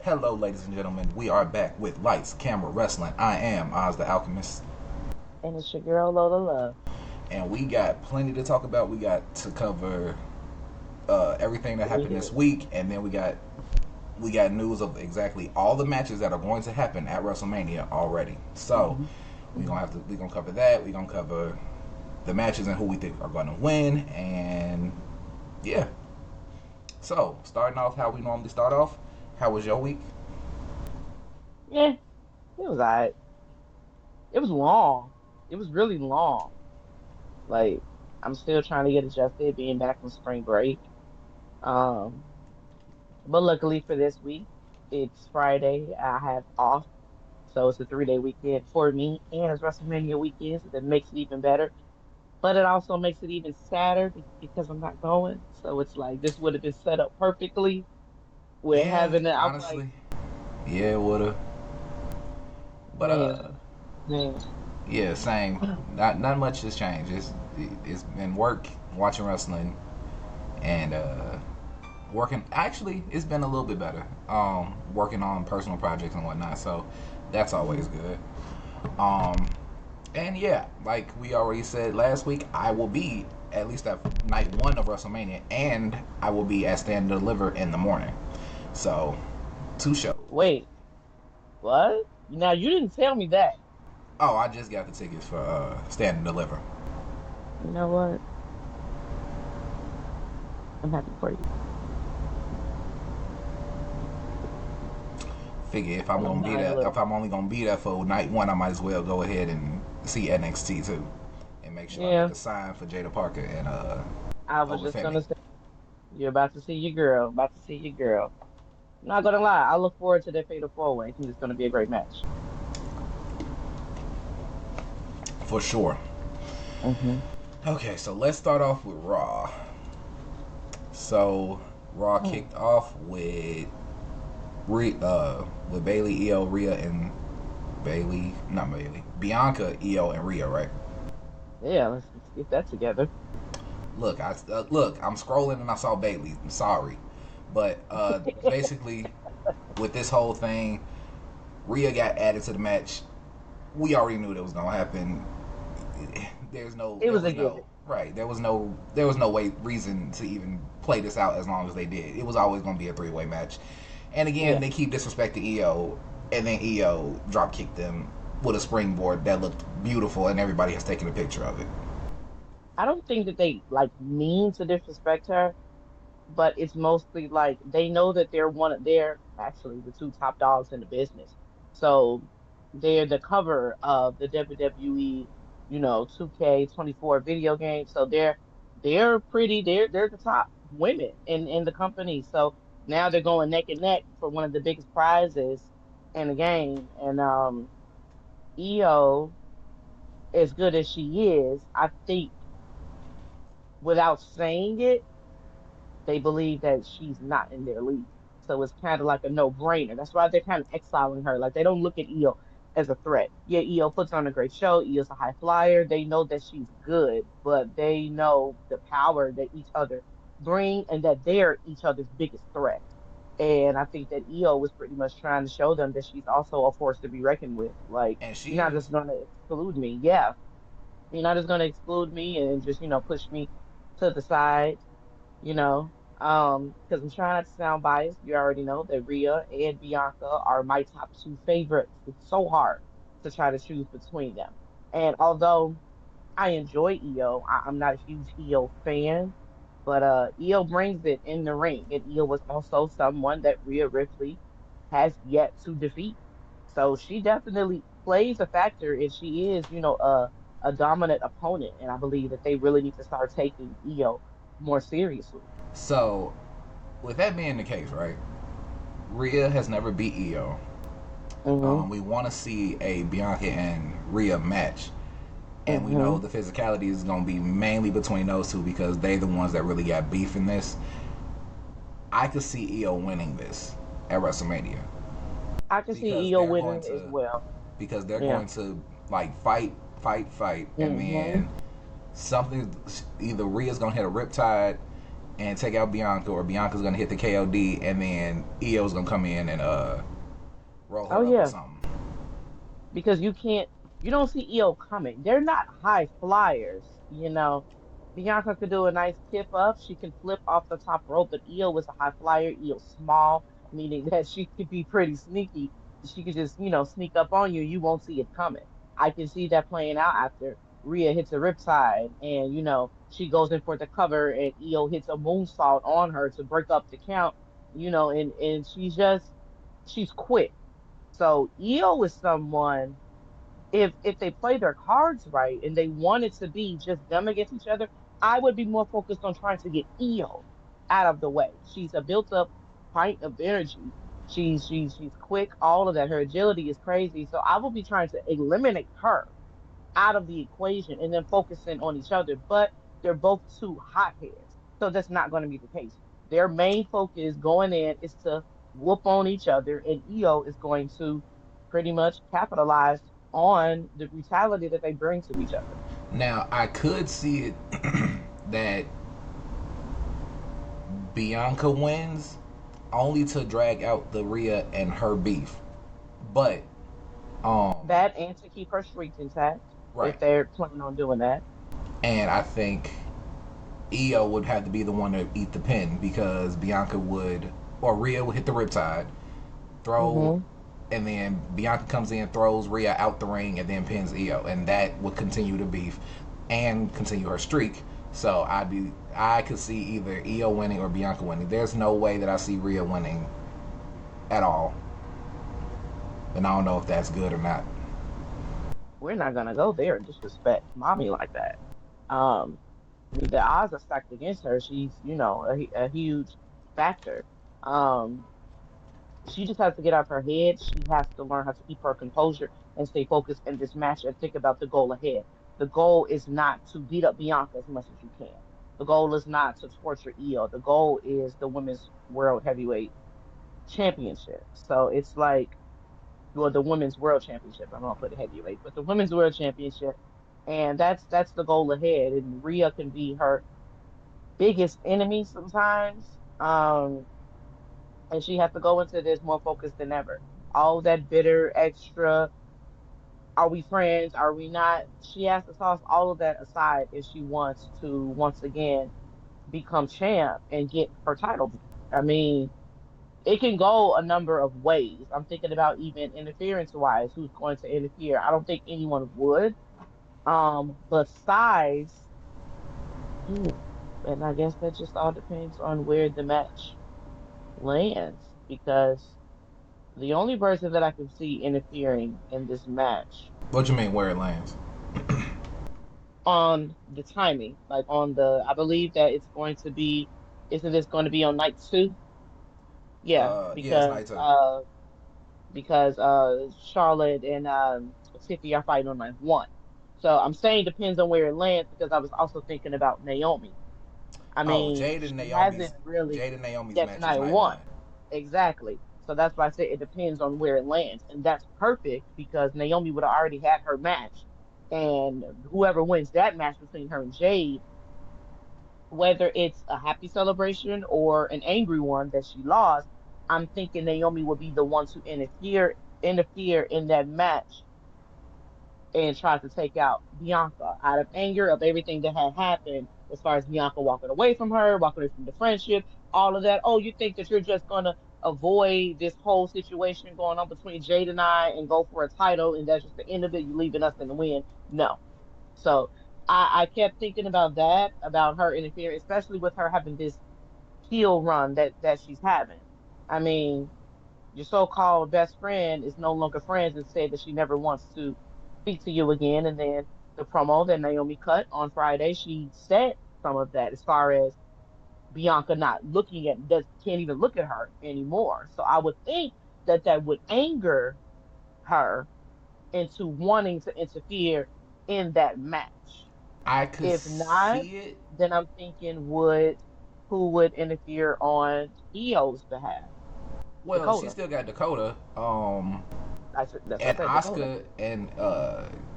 Hello, ladies and gentlemen. We are back with Lights, Camera, Wrestling. I am Oz the Alchemist, And it's your girl Lola Love. and we got plenty to talk about. We got to cover everything that We happened this do. week, and then we got news of exactly all the matches that are going to happen at WrestleMania already. So Hmm. we're gonna cover that. We're gonna cover the matches and who we think are going to win, and yeah. So starting off how we normally start off. How was your week? Yeah, it was alright. It was long. It was really long. Like I'm still trying to get adjusted being back from spring break. Um, but luckily for this week, it's Friday. I have off. So it's a 3-day weekend for me and it's WrestleMania weekend, so that makes it even better. But it also makes it even sadder because I'm not going. So it's like this would have been set up perfectly with Yeah, having it. I'm like, honestly, yeah, it woulda. But man, man. yeah, same. Not much has changed. It's been work, watching wrestling, and working. Actually, it's been a little bit better. Working on personal projects and whatnot. So that's always good. Um, and yeah, like we already said last week, I will be at least at night one of WrestleMania, and I will be at Stand and Deliver in the morning. So two shows. Wait, what? Now you didn't tell me that. Oh, I just got the tickets for Stand and Deliver. You know what? I'm happy for you. Figure if I I'm don't gonna be mind a there, little. if I'm only gonna be there for night one, I might as well go ahead and see NXT too, and make sure I make Yeah, a sign for Jada Parker and I was over just Femi. gonna say you're about to see your girl. About to see your girl. Not gonna lie, I look forward to that fatal four way. I think it's gonna be a great match. For sure. Hmm. Okay, so let's start off with Raw. So Raw kicked off with Bailey, Io, Rhea, and Bailey, not Bailey, Bianca, Io, and Rhea, right? Yeah, let's get that together. Look, I'm scrolling and I saw Bailey. I'm sorry, but basically with this whole thing, Rhea got added to the match. We already knew that was gonna happen. It There was a was given. no right. There was no way reason to even play this out as long as they did. It was always gonna be a three-way match. And again, Yeah. they keep disrespecting EO, and then EO drop kicked them with a springboard that looked beautiful, and everybody has taken a picture of it. I don't think that they like mean to disrespect her, but it's mostly like they know that they're actually the two top dogs in the business. So they're the cover of the WWE, 2K24 video game. So they're pretty they're the top women in the company. So now they're going neck and neck for one of the biggest prizes in the game. And EO, as good as she is, I think without saying it they believe that she's not in their league. So it's kind of like a no-brainer. That's why they're kind of exiling her. Like they don't look at Io as a threat. Yeah, Io puts on a great show. Io's a high flyer. They know that she's good, but they know the power that each other bring and that they're each other's biggest threat. And I think that Io was pretty much trying to show them that she's also a force to be reckoned with. Like, And she you're not is. just gonna exclude me. Yeah. You're not just gonna exclude me and just, push me to the side you know, because I'm trying not to sound biased. You already know that Rhea and Bianca are my top two favorites. It's so hard to try to choose between them. And although I enjoy Io, I'm not a huge Io fan, but Io brings it in the ring, and Io was also someone that Rhea Ripley has yet to defeat. So she definitely plays a factor, and she is, a dominant opponent. And I believe that they really need to start taking Io more seriously. So, with that being the case, right? Rhea has never beat EO. Hmm. We want to see a Bianca and Rhea match, and we know Hmm. the physicality is going to be mainly between those two because they the ones that really got beef in this. I could see EO winning this at WrestleMania I can see because Io they're going winning as to well. because they're Yeah. going to like fight, and Hmm. then something either Rhea's gonna hit a riptide and take out Bianca, or Bianca's gonna hit the KOD, and then Io's gonna come in and roll Oh her up or yeah, something. because you don't see EO coming. They're not high flyers. Bianca could do a nice tip up. She can flip off the top rope, but EO was a high flyer. EO small, meaning that she could be pretty sneaky. She could just, sneak up on you. You won't see it coming. I can see that playing out after Rhea hits a riptide and, she goes in for the cover and EO hits a moonsault on her to break up the count, and she's quick. So EO is someone, if they play their cards right and they want it to be just them against each other, I would be more focused on trying to get EO out of the way. She's a built up pint of energy. She's quick, all of that. Her agility is crazy. So I will be trying to eliminate her out of the equation and then focusing on each other. But they're both two hotheads. So that's not going to be the case. Their main focus going in is to whoop on each other, and EO is going to pretty much capitalize on the brutality that they bring to each other. Now I could see it that Bianca wins only to drag out the Rhea and her beef, but um, That and to keep her streak intact if right, they're planning on doing that. and I think Io would have to be the one to eat the pin because Bianca would, or Rhea would hit the riptide, throw, Hmm. and then Bianca comes in, throws Rhea out the ring, and then pins Io, and that would continue the beef and continue her streak. So I could see either Io winning or Bianca winning. There's no way that I see Rhea winning at all, and I don't know if that's good or not. We're not gonna go there and disrespect mommy like that. I mean, the odds are stacked against her. She's, a huge factor. Um, she just has to get out of her head. She has to learn how to keep her composure and stay focused in this match and think about the goal ahead. The goal is not to beat up Bianca as much as you can. The goal is not to torture Io. The goal is the women's world heavyweight championship. So it's like, well, the women's world championship. I'm gonna put it heavyweight, but the women's world championship, and that's the goal ahead. And Rhea can be her biggest enemy sometimes. And she has to go into this more focused than ever. All that bitter extra, are we friends? Are we not? She has to toss all of that aside if she wants to once again become champ and get her title back. I mean, it can go a number of ways. I'm thinking about even interference wise, who's going to interfere. I don't think anyone would. Besides, and I guess that just all depends on where the match lands because the only person that I can see interfering in this match What you mean where it lands? on the timing, like I believe that it's going to be, isn't this going to be on night two? Yeah, Yeah, it's night two. Charlotte and Tiffy are fighting on night one. So I'm saying depends on where it lands because I was also thinking about Naomi. I Oh, mean, she hasn't really Jade and Naomi's get to match is night night one. one. Exactly. So that's why I say it depends on where it lands. And that's perfect because Naomi would have already had her match. And whoever wins that match between her and Jade, whether it's a happy celebration or an angry one that she lost, I'm thinking Naomi would be the one to interfere in that match and try to take out Bianca out of anger of everything that had happened as far as Bianca walking away from her, walking away from the friendship, all of that. Oh, you think that you're just gonna avoid this whole situation going on between Jade and I and go for a title and that's just the end of it, you leaving us in the win? No. So I kept thinking about that, about her interfering, especially with her having this heel run that she's having. I mean, your so-called best friend is no longer friends and said that she never wants to speak to you again. And then the promo that Naomi cut on Friday, she said some of that as far as Bianca not looking at does can't even look at her anymore. So I would think that that would anger her into wanting to interfere in that match. I could If not, see it. then I'm thinking would who would interfere on Io's behalf? Well, she Dakota. still got Dakota. That's what I And said, Dakota. Asuka and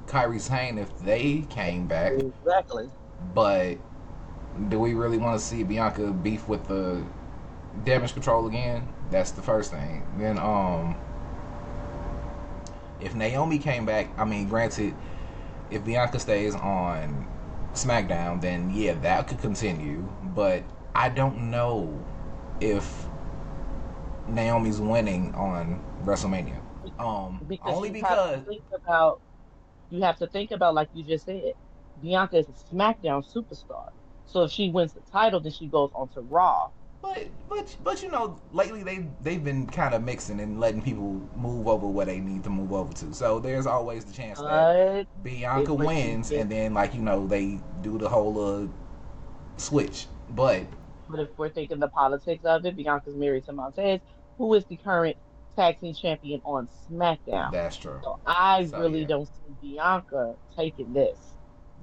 Kyrie Sane if they came back, Exactly. but Do we really want to see Bianca beef with the damage control again? That's the first thing. Then if Naomi came back, I mean, granted, if Bianca stays on SmackDown, then yeah, that could continue. But I don't know if Naomi's winning on WrestleMania. Because Only because you have to think about, like you just said, Bianca is a SmackDown superstar. So if she wins the title, then she goes on to Raw. but you know, lately they've been kind of mixing and letting people move over where they need to move over to. So there's always the chance that But Bianca but wins and then like you know they do the whole switch. But if we're thinking the politics of it, Bianca's married to Montez, who is the current tag team champion on SmackDown. that's true. So I So really yeah, don't see Bianca taking this.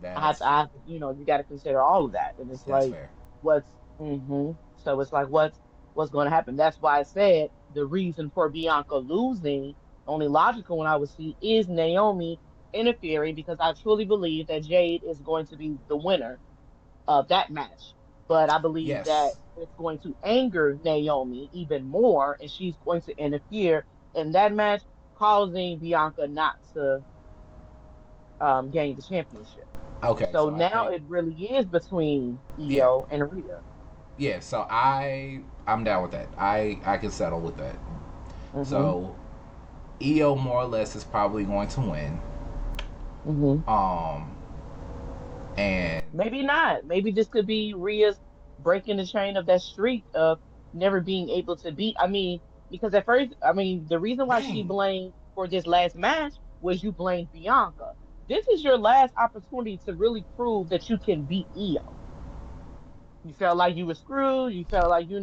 that's You got to consider all of that. And it's that's like, fair. what's, so it's like, what's going to happen? That's why I said the reason for Bianca losing, only logical one I would see is Naomi interfering because I truly believe that Jade is going to be the winner of that match. But I believe that Yes. it's going to anger Naomi even more, and she's going to interfere in that match, causing Bianca not to gain the championship. Okay. So So I now think it really is between yeah, Io and Rhea. yeah. So I'm down with that. I can settle with that. hmm So EO more or less is probably going to win. hmm Um and Maybe not. Maybe this could be Rhea's breaking the chain of that streak of never being able to beat. I mean, because at first, I mean, the reason why she dang. blamed for this last match was you blamed Bianca. This is your last opportunity to really prove that you can beat Io. You felt like you were screwed. You felt like, you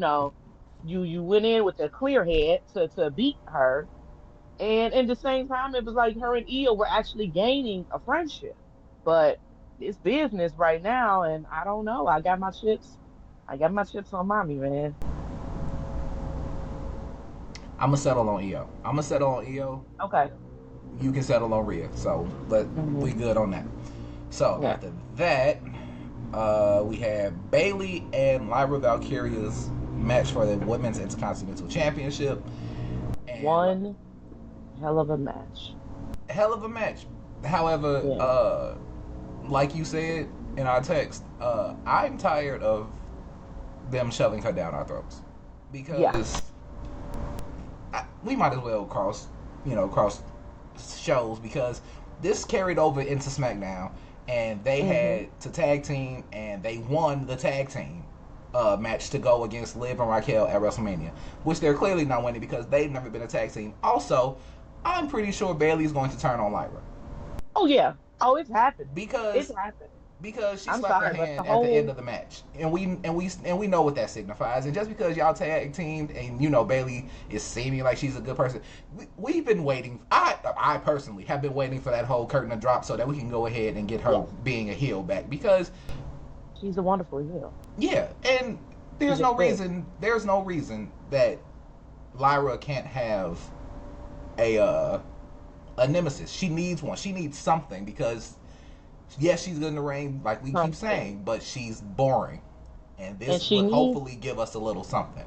went in with a clear head to beat her. And in the same time, it was like her and Io were actually gaining a friendship. But it's business right now, and I don't know. I got my chips. I got my chips on mommy, man. I'm gonna settle on EO. I'm gonna settle on EO. Okay. You can settle on Rhea. So let hmm we good on that. So Yeah. after that, we have Bailey and Lyra Valkyria's match for the Women's Intercontinental Championship, and One hell of a match. hell of a match. However, Yeah. like you said in our text, I'm tired of them shoving her down our throats Yeah. because we might as well cross shows because this carried over into SmackDown and they hmm had to tag team and they won the tag team match to go against Liv and Raquel at WrestleMania, which they're clearly not winning because they've never been a tag team. Also, I'm pretty sure Bailey's going to turn on Lyra Oh yeah. Oh, it's happening. It's because happening. she I'm slapped her sorry, but the hand at the end whole of the match, and we know what that signifies. And just because y'all tag teamed, and you know Bailey is seeming like she's a good person, we've been waiting. I personally have been waiting for that whole curtain to drop so that we can go ahead and get her yes, being a heel back because she's a wonderful heel. yeah, and She just is. there's no reason that Lyra can't have a nemesis. She needs one. She needs something because yes, she's good in the ring, like we keep Something. saying, but she's boring. And And this she would needs hopefully give us a little something.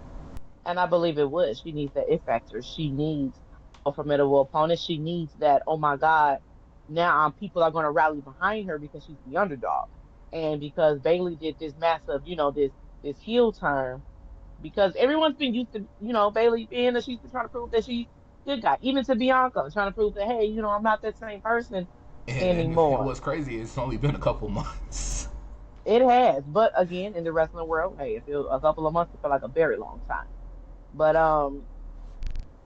And I believe it would. She needs that it factor. She needs a formidable opponent. She needs that, oh my God, now people are going to rally behind her because she's the underdog. And because Bailey did this massive, this heel turn, because everyone's been used to, Bailey being that she's been trying to prove that she's good guy, even to Bianca, trying to prove that, hey, I'm not that same person And anymore. what's crazy is it's only been a couple months. It has, but again, in the wrestling world, hey, it feels a couple of months, it feel like a very long time. But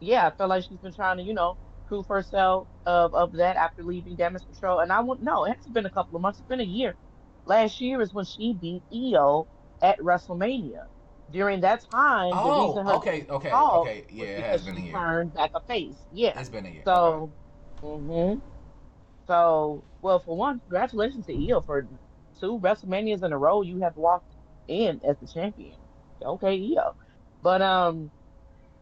yeah, I feel like she's been trying to, prove herself of that after leaving Damage Control. And I won't no, it hasn't been a couple of months, it's been a year. Last year is when she beat Io at WrestleMania. During that time, the Oh, reason her okay, name was okay, called okay. Yeah, was it has because been a she year. turned back a face. Yeah. It's been a year. Okay. So, hmm well, for one, congratulations to Io for two WrestleManias in a row you have walked in as the champion. Okay, Io. But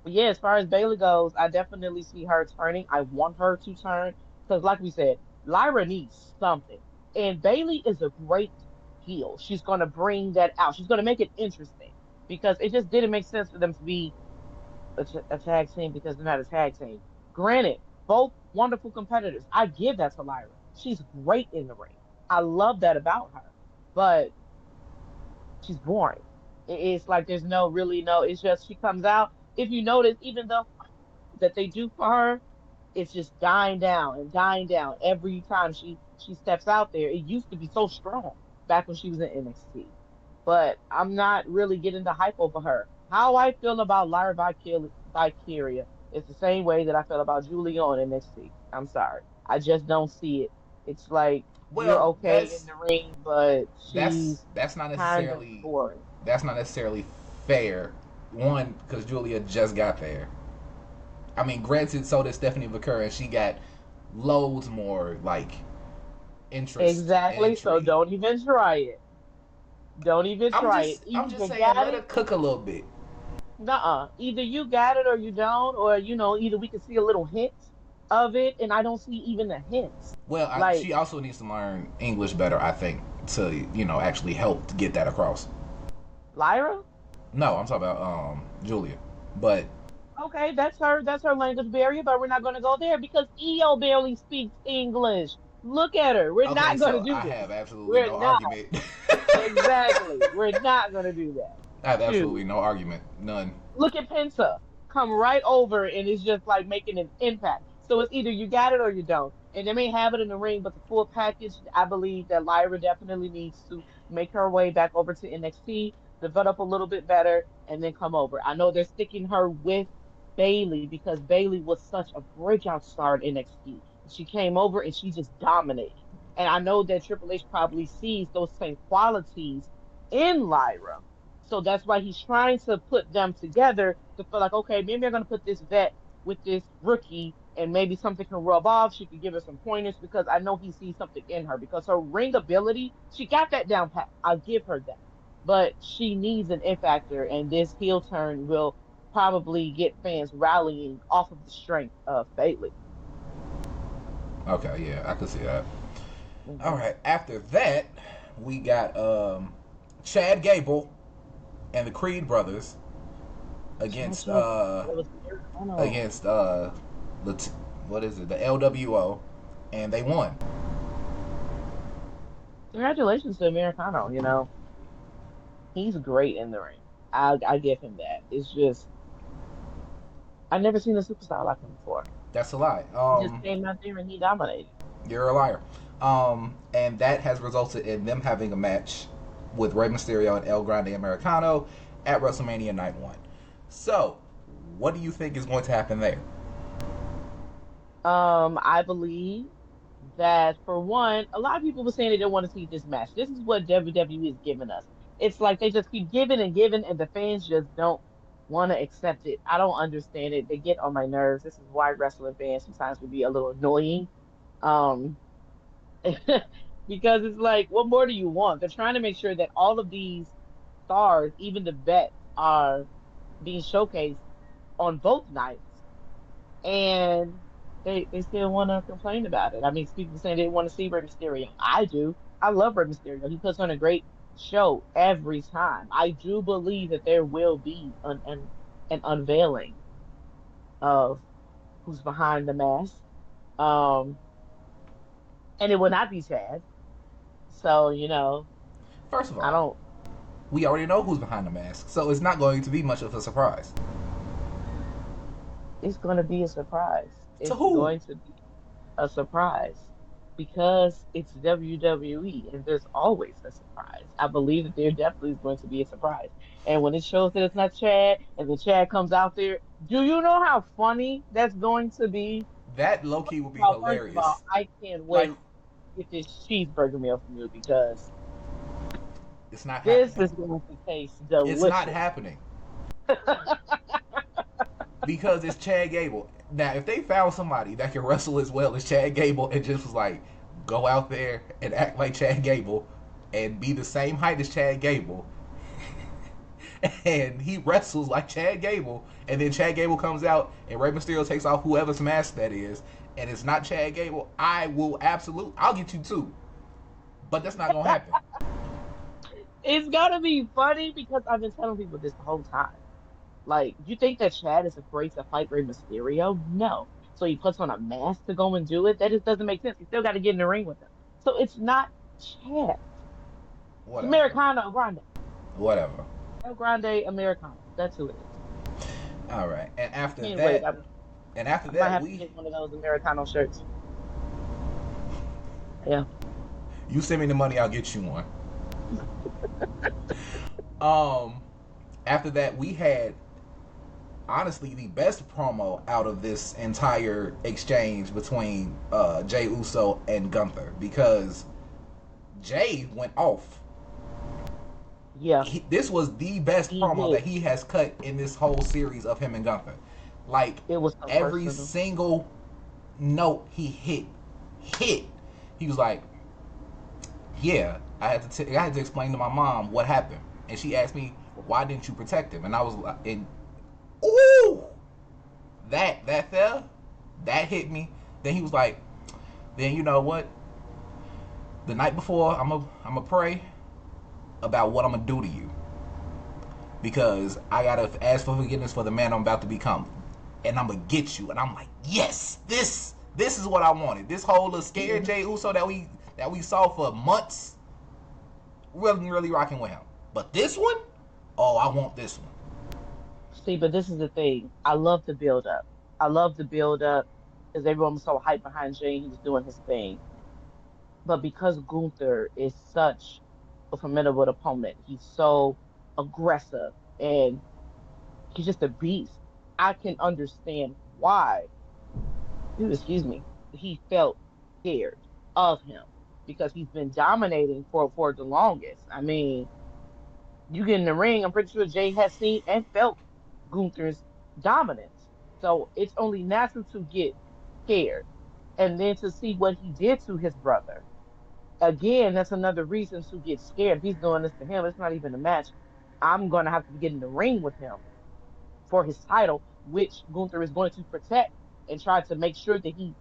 yeah, as far as Bailey goes, I definitely see her turning. I want her to turn because, like we said, Lyra needs something, and Bailey is a great heel. She's going to bring that out. She's going to make it interesting because it just didn't make sense for them to be a tag team because they're not a tag team. Granted, both wonderful competitors. I give that to Lyra. She's great in the ring. I love that about her, but she's boring. It's like there's no really no. It's just she comes out. If you notice, even the that they do for her, it's just dying down and dying down every time she steps out there. It used to be so strong back when she was in NXT, but I'm not really getting the hype over her. How I feel about Lyra Valkyria is the same way that I feel about Julia on NXT. I'm sorry, I just don't see it. It's like you're Well, okay in the ring, but she's that's not kind of necessarily boring. fair. One, because Julia just got there. I mean, granted, so did Stephanie McCurry, and she got loads more like interest and Exactly. So intrigue. don't even try it. Don't even try it. I'm Either just you saying, got let her it, cook a little bit. nuh-uh. Either you got it or you don't, or either we can see a little hint of it, and I don't see even the hints. Well, Like she also needs to learn English better, I think, to actually help to get that across. Lyra, No, I'm talking about Julia, but okay, that's her language barrier, but we're not gonna go there because EO barely speaks English. Look at her. We're okay, not gonna so do I this. have absolutely We're no not. argument. Exactly. We're not gonna do that. I have absolutely Shoot. no argument, none. Look at Penta. Come right over and it's just like making an impact. So it's either you got it or you don't. And they may have it in the ring, but the full package, I believe that Lyra definitely needs to make her way back over to NXT, develop a little bit better, and then come over. I know they're sticking her with Bailey because Bailey was such a breakout star in NXT. She came over and she just dominated. And I know that Triple H probably sees those same qualities in Lyra, so that's why he's trying to put them together to feel like, okay, maybe I'm going to put this vet with this rookie and maybe something can rub off. She could give her some pointers because I know he sees something in her because her ring ability, she got that down pat. I'll give her that. But she needs an F factor, and this heel turn will probably get fans rallying off of the strength of Bailey. Okay, yeah, I can see that. All Hmm. right, after that, we got Chad Gable and the Creed brothers against Cha-cha, that was Americano. against the what is it, the LWO, and they won. Congratulations to Americano. He's great in the ring. I give him that. It's just I've never seen a superstar like him before. That's a lie. He just came out there and he dominated. You're a liar. And that has resulted in them having a match with Rey Mysterio and El Grande Americano at WrestleMania Night 1. So, what do you think is going to happen there? I believe that for one, a lot of people were saying they didn't want to see this match. This is what WWE is giving us. It's like they just keep giving and giving, and the fans just don't want to accept it. I don't understand it. They get on my nerves. This is why wrestling fans sometimes can be a little annoying. Um, because it's like, what more do you want? They're trying to make sure that all of these stars, even the vets, are being showcased on both nights, and they still want to complain about it. I mean, people saying they want to see Rey Mysterio. I do. I love Rey Mysterio. He puts on a great show every time. I do believe that there will be an unveiling of who's behind the mask. Um, and it will not be Chad. So, First of I all, don't. we already know who's behind the mask, so it's not going to be much of a surprise. It's going to be a surprise. To It's who? going to be a surprise because it's WWE and there's always a surprise. I believe that there definitely is going to be a surprise. And when it shows that it's not Chad and the Chad comes out there, do you know how funny that's going to be? That low key will be Well, first of all, hilarious. I can't Like, wait to get this cheeseburger meal from you because it's not this happening. is going to taste It's not delicious. happening because it's Chad Gable. Now, if they found somebody that can wrestle as well as Chad Gable and just was like, go out there and act like Chad Gable and be the same height as Chad Gable, and he wrestles like Chad Gable, and then Chad Gable comes out and Rey Mysterio takes off whoever's mask that is, and it's not Chad Gable, I'll get you too. But that's not gonna happen. It's gotta be funny because I've been telling people this the whole time. Like, you think that Chad is afraid to fight Rey Mysterio? No. So he puts on a mask to go and do it? That just doesn't make sense. He still got to get in the ring with him. So it's not Chad. It's Whatever. Americano Grande. Whatever. El Grande Americano. That's who it is. All right. Can't wait. And after I might that, have to get one of those Americano shirts. Yeah. you send me the money, I'll get you one. Um, After that, we had honestly the best promo out of this entire exchange between Jay Uso and Gunther because Jay went off. Yeah. This was the best He promo that hit. he has cut in this whole series of him and Gunther. Like It was so every personal. single note he hit. He was like, "Yeah, I had to explain to my mom what happened, and she asked me why didn't you protect him?" And I was like, and ooh, that fell, that hit me. Then he was like, "Then you know what? The night before, I'm a pray about what I'm gonna do to you." Because I gotta ask for forgiveness for the man I'm about to become, and I'm gonna get you. And I'm like, yes, this is what I wanted. This whole little scared Jay Uso that we saw for months, really rocking with him. But this one, oh, I want this one. See, but this is the thing. I love the build up. I love the build up because everyone was so hyped behind Jay. He was doing his thing. But because Gunther is such a formidable opponent, he's so aggressive and he's just a beast. I can understand why, excuse me, he felt scared of him because he's been dominating for the longest. I mean, you get in the ring, I'm pretty sure Jay has seen and felt Gunther's dominance. So it's only natural to get scared. And then to see what he did to his brother. Again, that's another reason to get scared. If he's doing this to him, it's not even a match. I'm going to have to get in the ring with him for his title, which Gunther is going to protect and try to make sure that he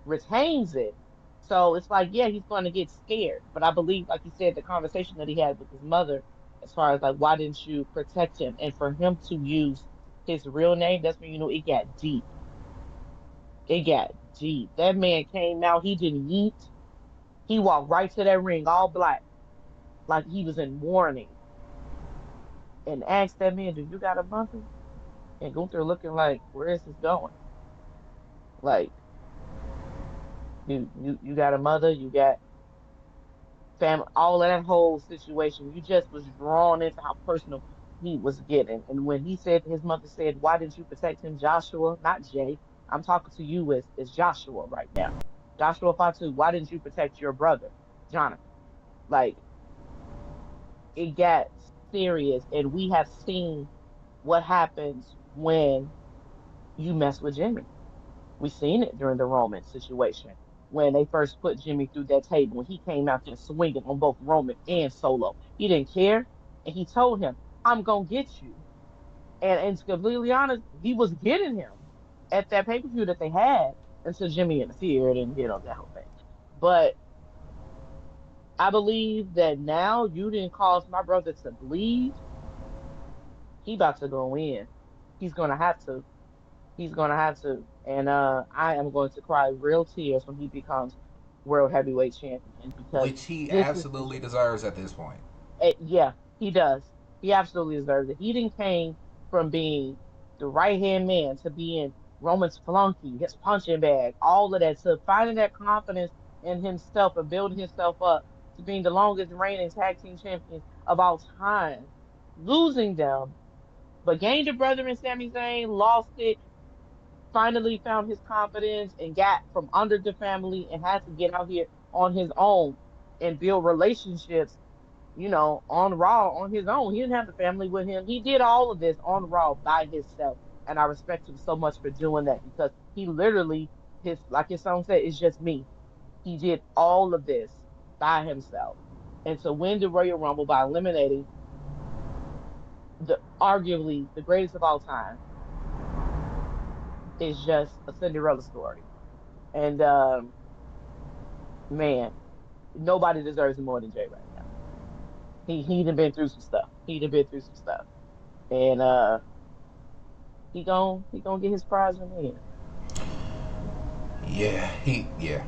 retains it. So it's like, yeah, he's going to get scared. But I believe, like you said, the conversation that he had with his mother, as far as like, why didn't you protect him? And for him to use his real name, that's when you know it got deep. It got deep. That man came out, he didn't eat. He walked right to that ring, all black, like he was in mourning, and asked that man, "Do you got a mother?" And Gunther looking like, "Where is this going?" Like, you got a mother, you got family, all of that whole situation. You just was drawn into how personal he was getting. And when he said, his mother said, "Why didn't you protect him, Joshua?" Not Jay. I'm talking to you as Joshua right now. Joshua Fatu, why didn't you protect your brother, Jonathan? Like, it got serious, and we have seen what happens when you mess with Jimmy. We seen it during the Roman situation when they first put Jimmy through that table when he came out there swinging on both Roman and Solo. He didn't care, and he told him, "I'm gonna get you." And to be completely honest, he was getting him at that pay per view that they had until Jimmy interfered and that whole thing. But I believe that now you didn't cause my brother to bleed. He about to go in. He's gonna have to. He's gonna have to. And I am going to cry real tears when he becomes world heavyweight champion because Which he this is the absolutely deserves at this point. yeah, he does. He absolutely deserves it. He didn't came from being the right hand man to being Roman's flunky, his punching bag, all of that, to finding that confidence in himself and building himself up to being the longest reigning tag team champions of all time, losing them, but gained a brother in Sami Zayn, lost it, finally found his confidence and got from under the family and had to get out here on his own and build relationships, on Raw on his own. He didn't have the family with him. He did all of this on Raw by himself. And I respect him so much for doing that because he literally, like his song said, it's just me. He did all of this by himself. And to win the Royal Rumble by eliminating the arguably the greatest of all time is just a Cinderella story. And man, nobody deserves it more than Jay right now. He done been through some stuff. He done been through some stuff, and he gonna get his prize in the end. Yeah.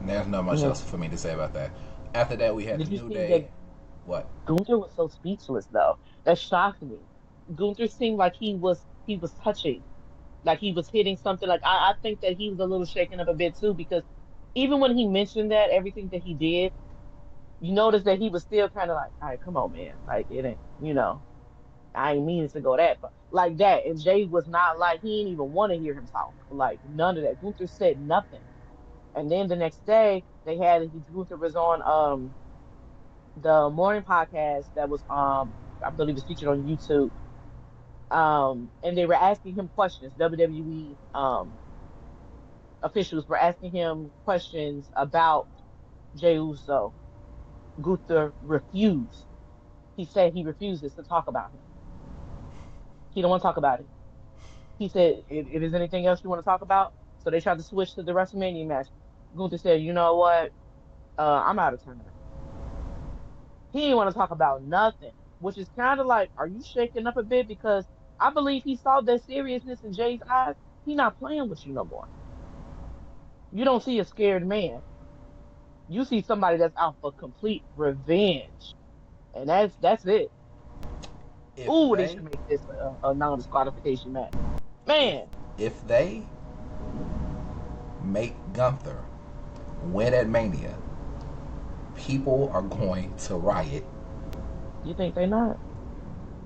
There's not much Mhm. else for me to say about that. After that, we had the Did you New see Day. that What? Gunther was so speechless though? That shocked me. Gunther seemed like he was touching, like he was hitting something. Like I think that he was a little shaken up a bit too because even when he mentioned that everything that he did, you notice that he was still kind of like, all right, come on, man, like it ain't, I ain't meaning to go that far. Like that. And Jay was not like, he didn't even want to hear him talk. Like none of that. Gunther said nothing. And then the next day Gunther was on the morning podcast that was I believe was featured on YouTube. And they were asking him questions. WWE officials were asking him questions about Jey Uso. Gunther refused. He said he refuses to talk about him. He don't want to talk about it. He said, if there's anything else you want to talk about, so they tried to switch to the WrestleMania match. Gunther said, you know what? I'm out of time. He didn't want to talk about nothing, which is kind of like, are you shaking up a bit? Because I believe he saw that seriousness in Jay's eyes. He not playing with you no more. You don't see a scared man. You see somebody that's out for complete revenge, and that's it. If Ooh, they they, should make this a non-disqualification match. if Man, if they make Gunther win at Mania, people are going to riot. you think they not?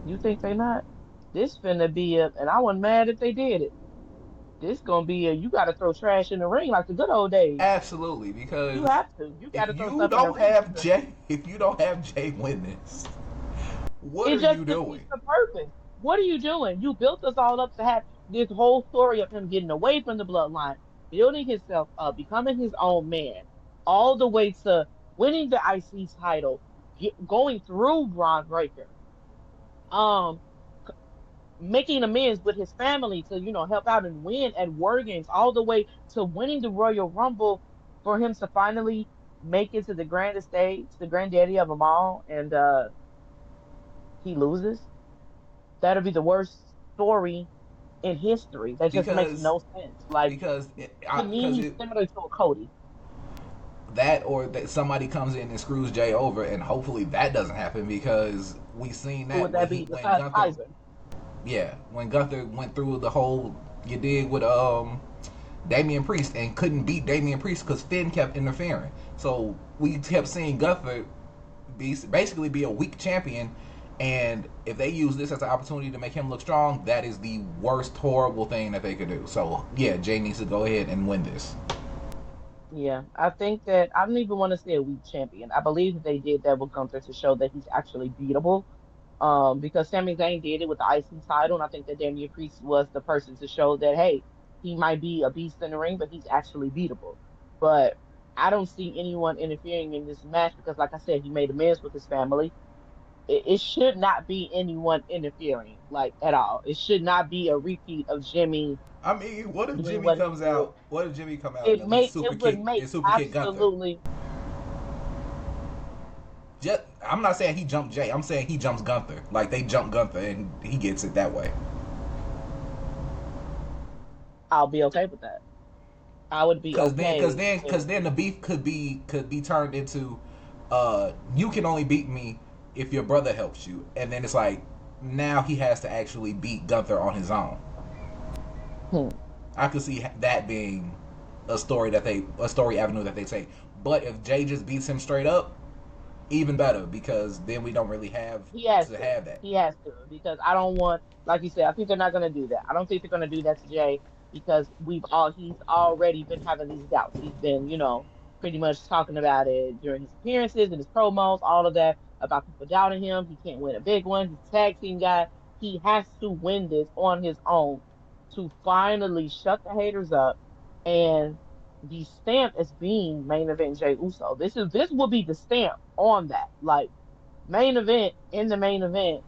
You think they not? This finna be and I wasn't mad if they did it. This gonna be you gotta throw trash in the ring like the good old days. Absolutely, You because have to. You if gotta throw you stuff in the don't ring have because Jay, if you don't have Jay win this, what it are just you doing? defeats the purpose. What are you doing? You built us all up to have this whole story of him getting away from the bloodline, building himself up, becoming his own man, all the way to winning the IC title, going through Braun Breaker. Um, making amends with his family to help out and win at War Games, all the way to winning the Royal Rumble for him to finally make it to the grandest stage, the granddaddy of them all, and he loses. That'll be the worst story in history. That just makes Because no sense. Like to me, because he's it similar to a Cody. that or that somebody comes in and screws Jay over, and hopefully that doesn't happen because we seen Who would that that be when besides Gunther, Kaiser? yeah, when Gunther went through the whole you did with Damian Priest and couldn't beat Damian Priest because Finn kept interfering. So we kept seeing Gunther basically be a weak champion. And if they use this as an opportunity to make him look strong, that is the worst, horrible thing that they could do. So yeah, Jay needs to go ahead and win this. Yeah, I think that I don't even want to say a weak champion. I believe that they did that with Gunther to show that he's actually beatable. Because Sami Zayn did it with the IC title, and I think that Damian Priest was the person to show that hey, he might be a beast in the ring, but he's actually beatable. But I don't see anyone interfering in this match because, like I said, he made amends with his family. It should not be anyone interfering, like at all. It should not be a repeat of Jimmy I mean, what if doing Jimmy what he comes did. out? What if Jimmy come out and at least It would make super kick Gunther? absolutely. Just, I'm not saying he jumped Jay. I'm saying he jumps Gunther. Like they jump Gunther and he gets it that way. I'll be okay with that. I would be okay Cause with. then the beef could be turned into, you can only beat me if your brother helps you, and then it's like now he has to actually beat Gunther on his own. Hmm. I could see that being a story avenue that they take. But if Jay just beats him straight up, even better because then we don't really have He has to to. have that. He has to because I don't want, like you said, I think they're not going to do that. I don't think they're going to do that to Jay because he's already been having these doubts. He's been, pretty much talking about it during his appearances and his promos, all of that about people doubting him. He can't win a big one. He's a tag team guy. He has to win this on his own to finally shut the haters up and be stamped as being main event Jay Uso. This will be the stamp on that. Like main event in the main event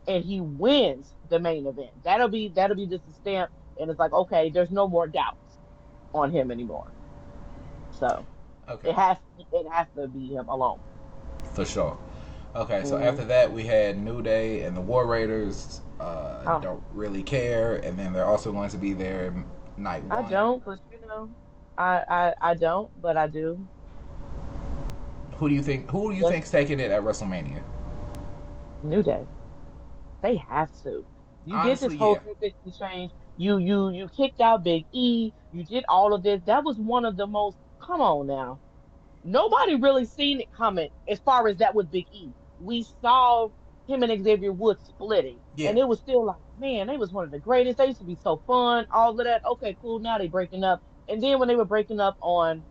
and he wins the main event. That'll be just a stamp and it's like okay, there's no more doubts on him anymore. So Okay, it has to be him alone. for sure. Okay, so Mm. after that we had New Day and the War Raiders. Oh, Don't really care, and then they're also going to be there night I one. don't, but I don't, but I do. Who do you think? Who do you Just think's taking it at WrestleMania? New Day. They have to. You did this Honestly, whole yeah, 360 change. You kicked out Big E. You did all of this. That was one of the most. Come on now. Nobody really seen it coming as far as that with Big E. We saw him and Xavier Woods splitting, yeah. and it was still like, man, they was one of the greatest. They used to be so fun. All of that. Okay, cool. Now they breaking up, and then when they were breaking up on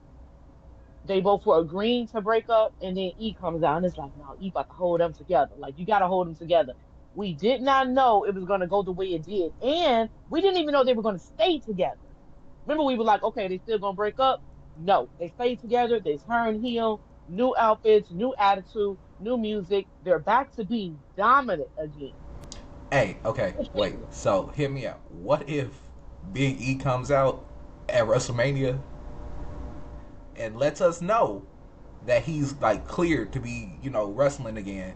they both were agreeing to break up, and then E comes out and it's like, no, E about to hold them together. Like you got to hold them together. We did not know it was going to go the way it did, and we didn't even know they were going to stay together. Remember, we were like, okay, they still going to break up? No, they stayed together. They turned heel, new outfits, new attitude, new music. They're back to being dominant again. Hey, okay, wait. So hear me out. What if Big E comes out at WrestleMania and lets us know that he's like cleared to be, wrestling again,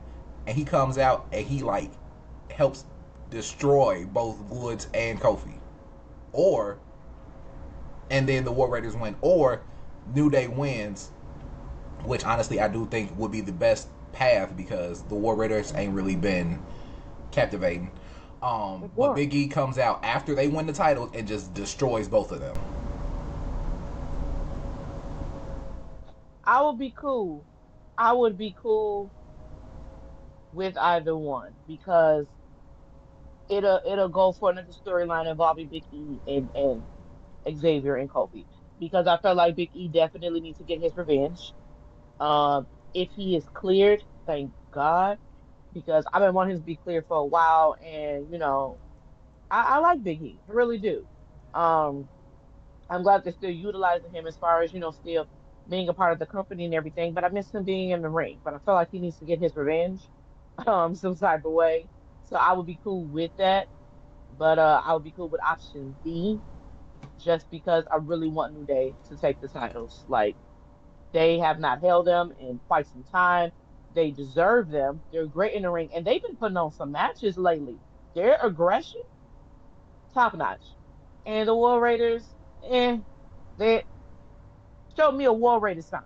and he comes out and he like helps destroy both Woods and Kofi, or and then the War Raiders win, or New Day wins, which honestly I do think would be the best path because the War Raiders ain't really been captivating. But Boring. Big E comes out after they win the titles and just destroys both of them. I would be cool. I would be cool with either one because it'll go for another storyline involving Big E and Xavier and Kofi because I felt like Big E definitely needs to get his revenge. If he is cleared, thank God, because I've been wanting him to be cleared for a while, and I like Big E, I really do. Um, I'm glad they're still utilizing him as far as still being a part of the company and everything, but I miss him being in the ring. But I feel like he needs to get his revenge, some type of way. So I would be cool with that. But I would be cool with option B just because I really want New Day to take the titles. Like they have not held them in quite some time. They deserve them. They're great in the ring, and they've been putting on some matches lately. Their aggression, top notch. And the War Raiders, they show me a War Raider sign.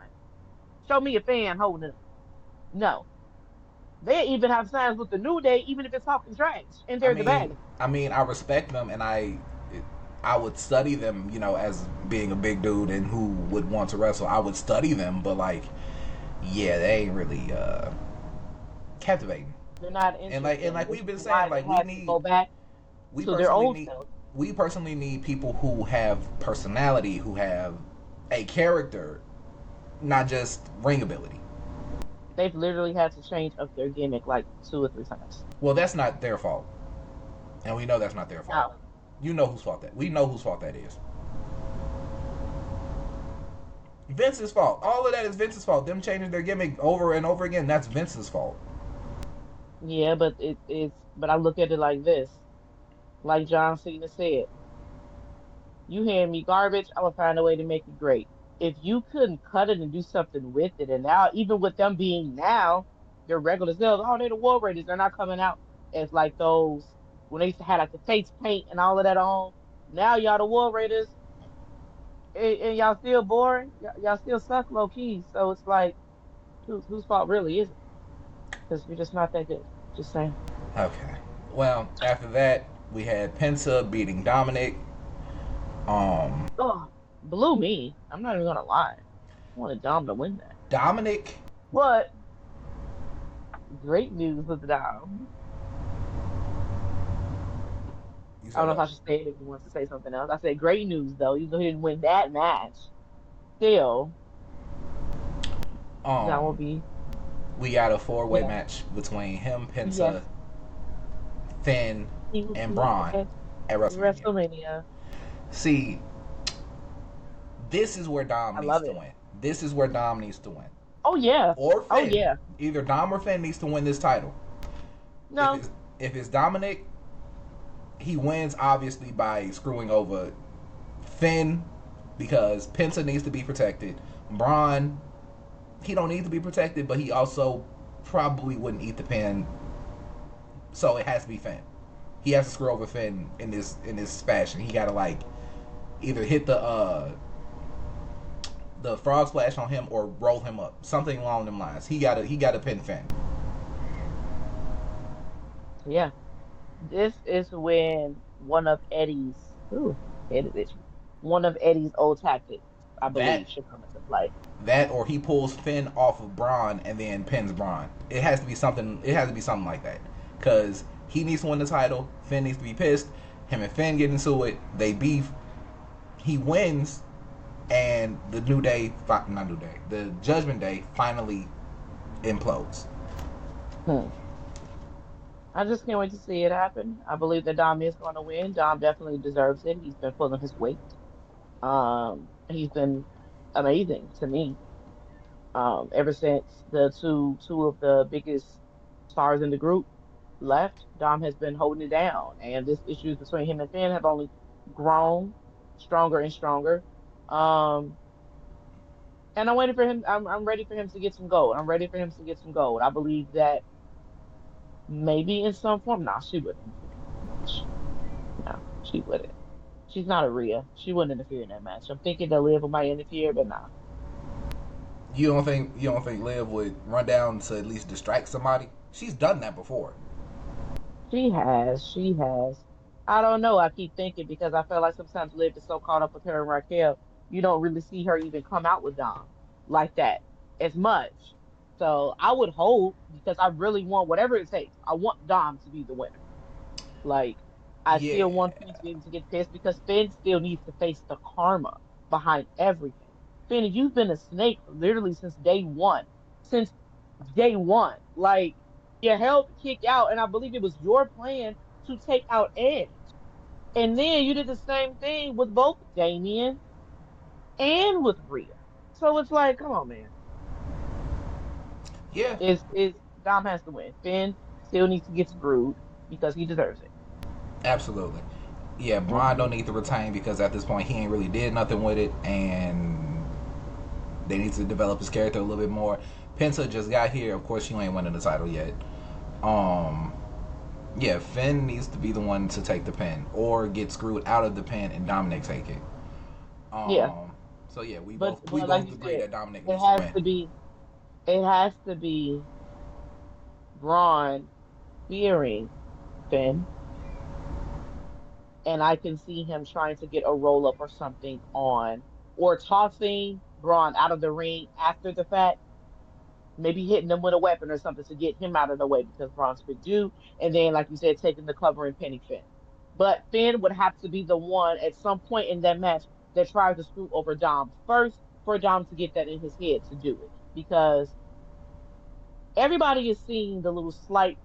Show me a fan holding it up. No, they even have signs with the New Day, even if it's talking trash, and I they're the bad mean, guy. I respect them, and I would study them, as being a big dude and who would want to wrestle. I would study them, but like, yeah, they ain't really captivating. They're not And interesting, like which we've is been saying, why like they had to go back we to their personally old need self. we personally need people who have personality, who have a character, not just ring ability. They've literally had to change up their gimmick like 2 or 3 times. Well, that's not their fault, and we know that's not their fault. Now, You know whose fault that. We know whose fault that is. Vince's fault. All of that is Vince's fault. Them changing their gimmick over and over again. That's Vince's fault. yeah, but but I look at it like this. Like John Cena said, you hand me garbage, I will find a way to make it great. If you couldn't cut it and do something with it, and now even with them being now, their regular sales, oh, they're the War Raiders, they're not coming out as like those when they used to have like the face paint and all of that on. Now y'all the War Raiders, and y'all still boring. Y'all still suck low key. So it's like, whose fault really is it? Because you're just not that good. Just saying. Okay. Well, after that, we had Penta beating Dominic. Um, Oh, blew me. I'm not even gonna lie. I wanted Dom to win that. Dominic. But great news with Dom. You I said don't know if what? I should say it if he wants to say something else. I said great news though, even though he didn't win that match. Still, Dom will Um, be we got a four-way yes, match between him, yes. Penta, Finn, He will and be Braun at at WrestleMania. WrestleMania. See, this is where Dom I needs love to it. win. This is where Dom needs to win, Oh yeah. or Oh Finn. yeah. Either Dom or Finn needs to win this title. If No. it's if it's Dominic, he wins obviously by screwing over Finn because Penta needs to be protected. Braun, he don't need to be protected, but he also probably wouldn't eat the pin, so it has to be Finn. He has to screw over Finn in this fashion. He got to like either hit the frog splash on him or roll him up, something along them lines. He got to pin Finn. Yeah. This is when one of Eddie's ooh, head is itchy. One of Eddie's old tactics, I That believe, should come into play. that or he pulls Finn off of Braun and then pins Braun. It has to be something. It has to be something like that because he needs to win the title. Finn needs to be pissed. Him and Finn get into it. They beef. He wins, and the New Day, not New Day, the Judgment Day finally implodes. Hmm. I just can't wait to see it happen. I believe that Dom is going to win. Dom definitely deserves it. He's been pulling his weight. He's been amazing to me. Ever since the two of the biggest stars in the group left, Dom has been holding it down, and this issues between him and Finn have only grown stronger and stronger. Um, and I'm waiting for him. I'm ready for him to get some gold. I'm ready for him to get some gold. I believe that maybe in some form. No, she wouldn't interfere in that match. No, she wouldn't. She's not a Rhea. She wouldn't interfere in that match. I'm thinking that Liv might interfere, but nah. You don't think Liv would run down to at least distract somebody? She's done that before. She has. She has. I don't know. I keep thinking because I feel like sometimes Liv is so caught up with her and Raquel, you don't really see her even come out with Dom like that as much. So I would hope because I really want whatever it takes. I want Dom to be the winner. Like I Yeah, still want Finn to be able to get pissed because Finn still needs to face the karma behind everything. Finn, you've been a snake literally since day one. Since day one. Like you helped kick out, and I believe it was your plan to take out Edge. And then you did the same thing with both Damien and with Rhea. So it's like, come on, man. yeah, Is Dom has to win. Finn still needs to get screwed because he deserves it. absolutely. Yeah, Braun Hmm. don't need to retain because at this point he ain't really did nothing with it, and they need to develop his character a little bit more. Penta just got here. Of course, she ain't winning the title yet. Um, yeah, Finn needs to be the one to take the pin or get screwed out of the pin and Dominic take it. Yeah. Um, so yeah, we But like both you agree said, that Dominic it needs to has win. to be it has to be Braun fearing Finn, and I can see him trying to get a roll up or something on, or tossing Braun out of the ring after the fact, maybe hitting him with a weapon or something to get him out of the way because Braun's big dude, and then like you said, taking the cover and pinning Finn. But Finn would have to be the one at some point in that match that tries to screw over Dom first for Dom to get that in his head to do it because everybody is seeing the little slight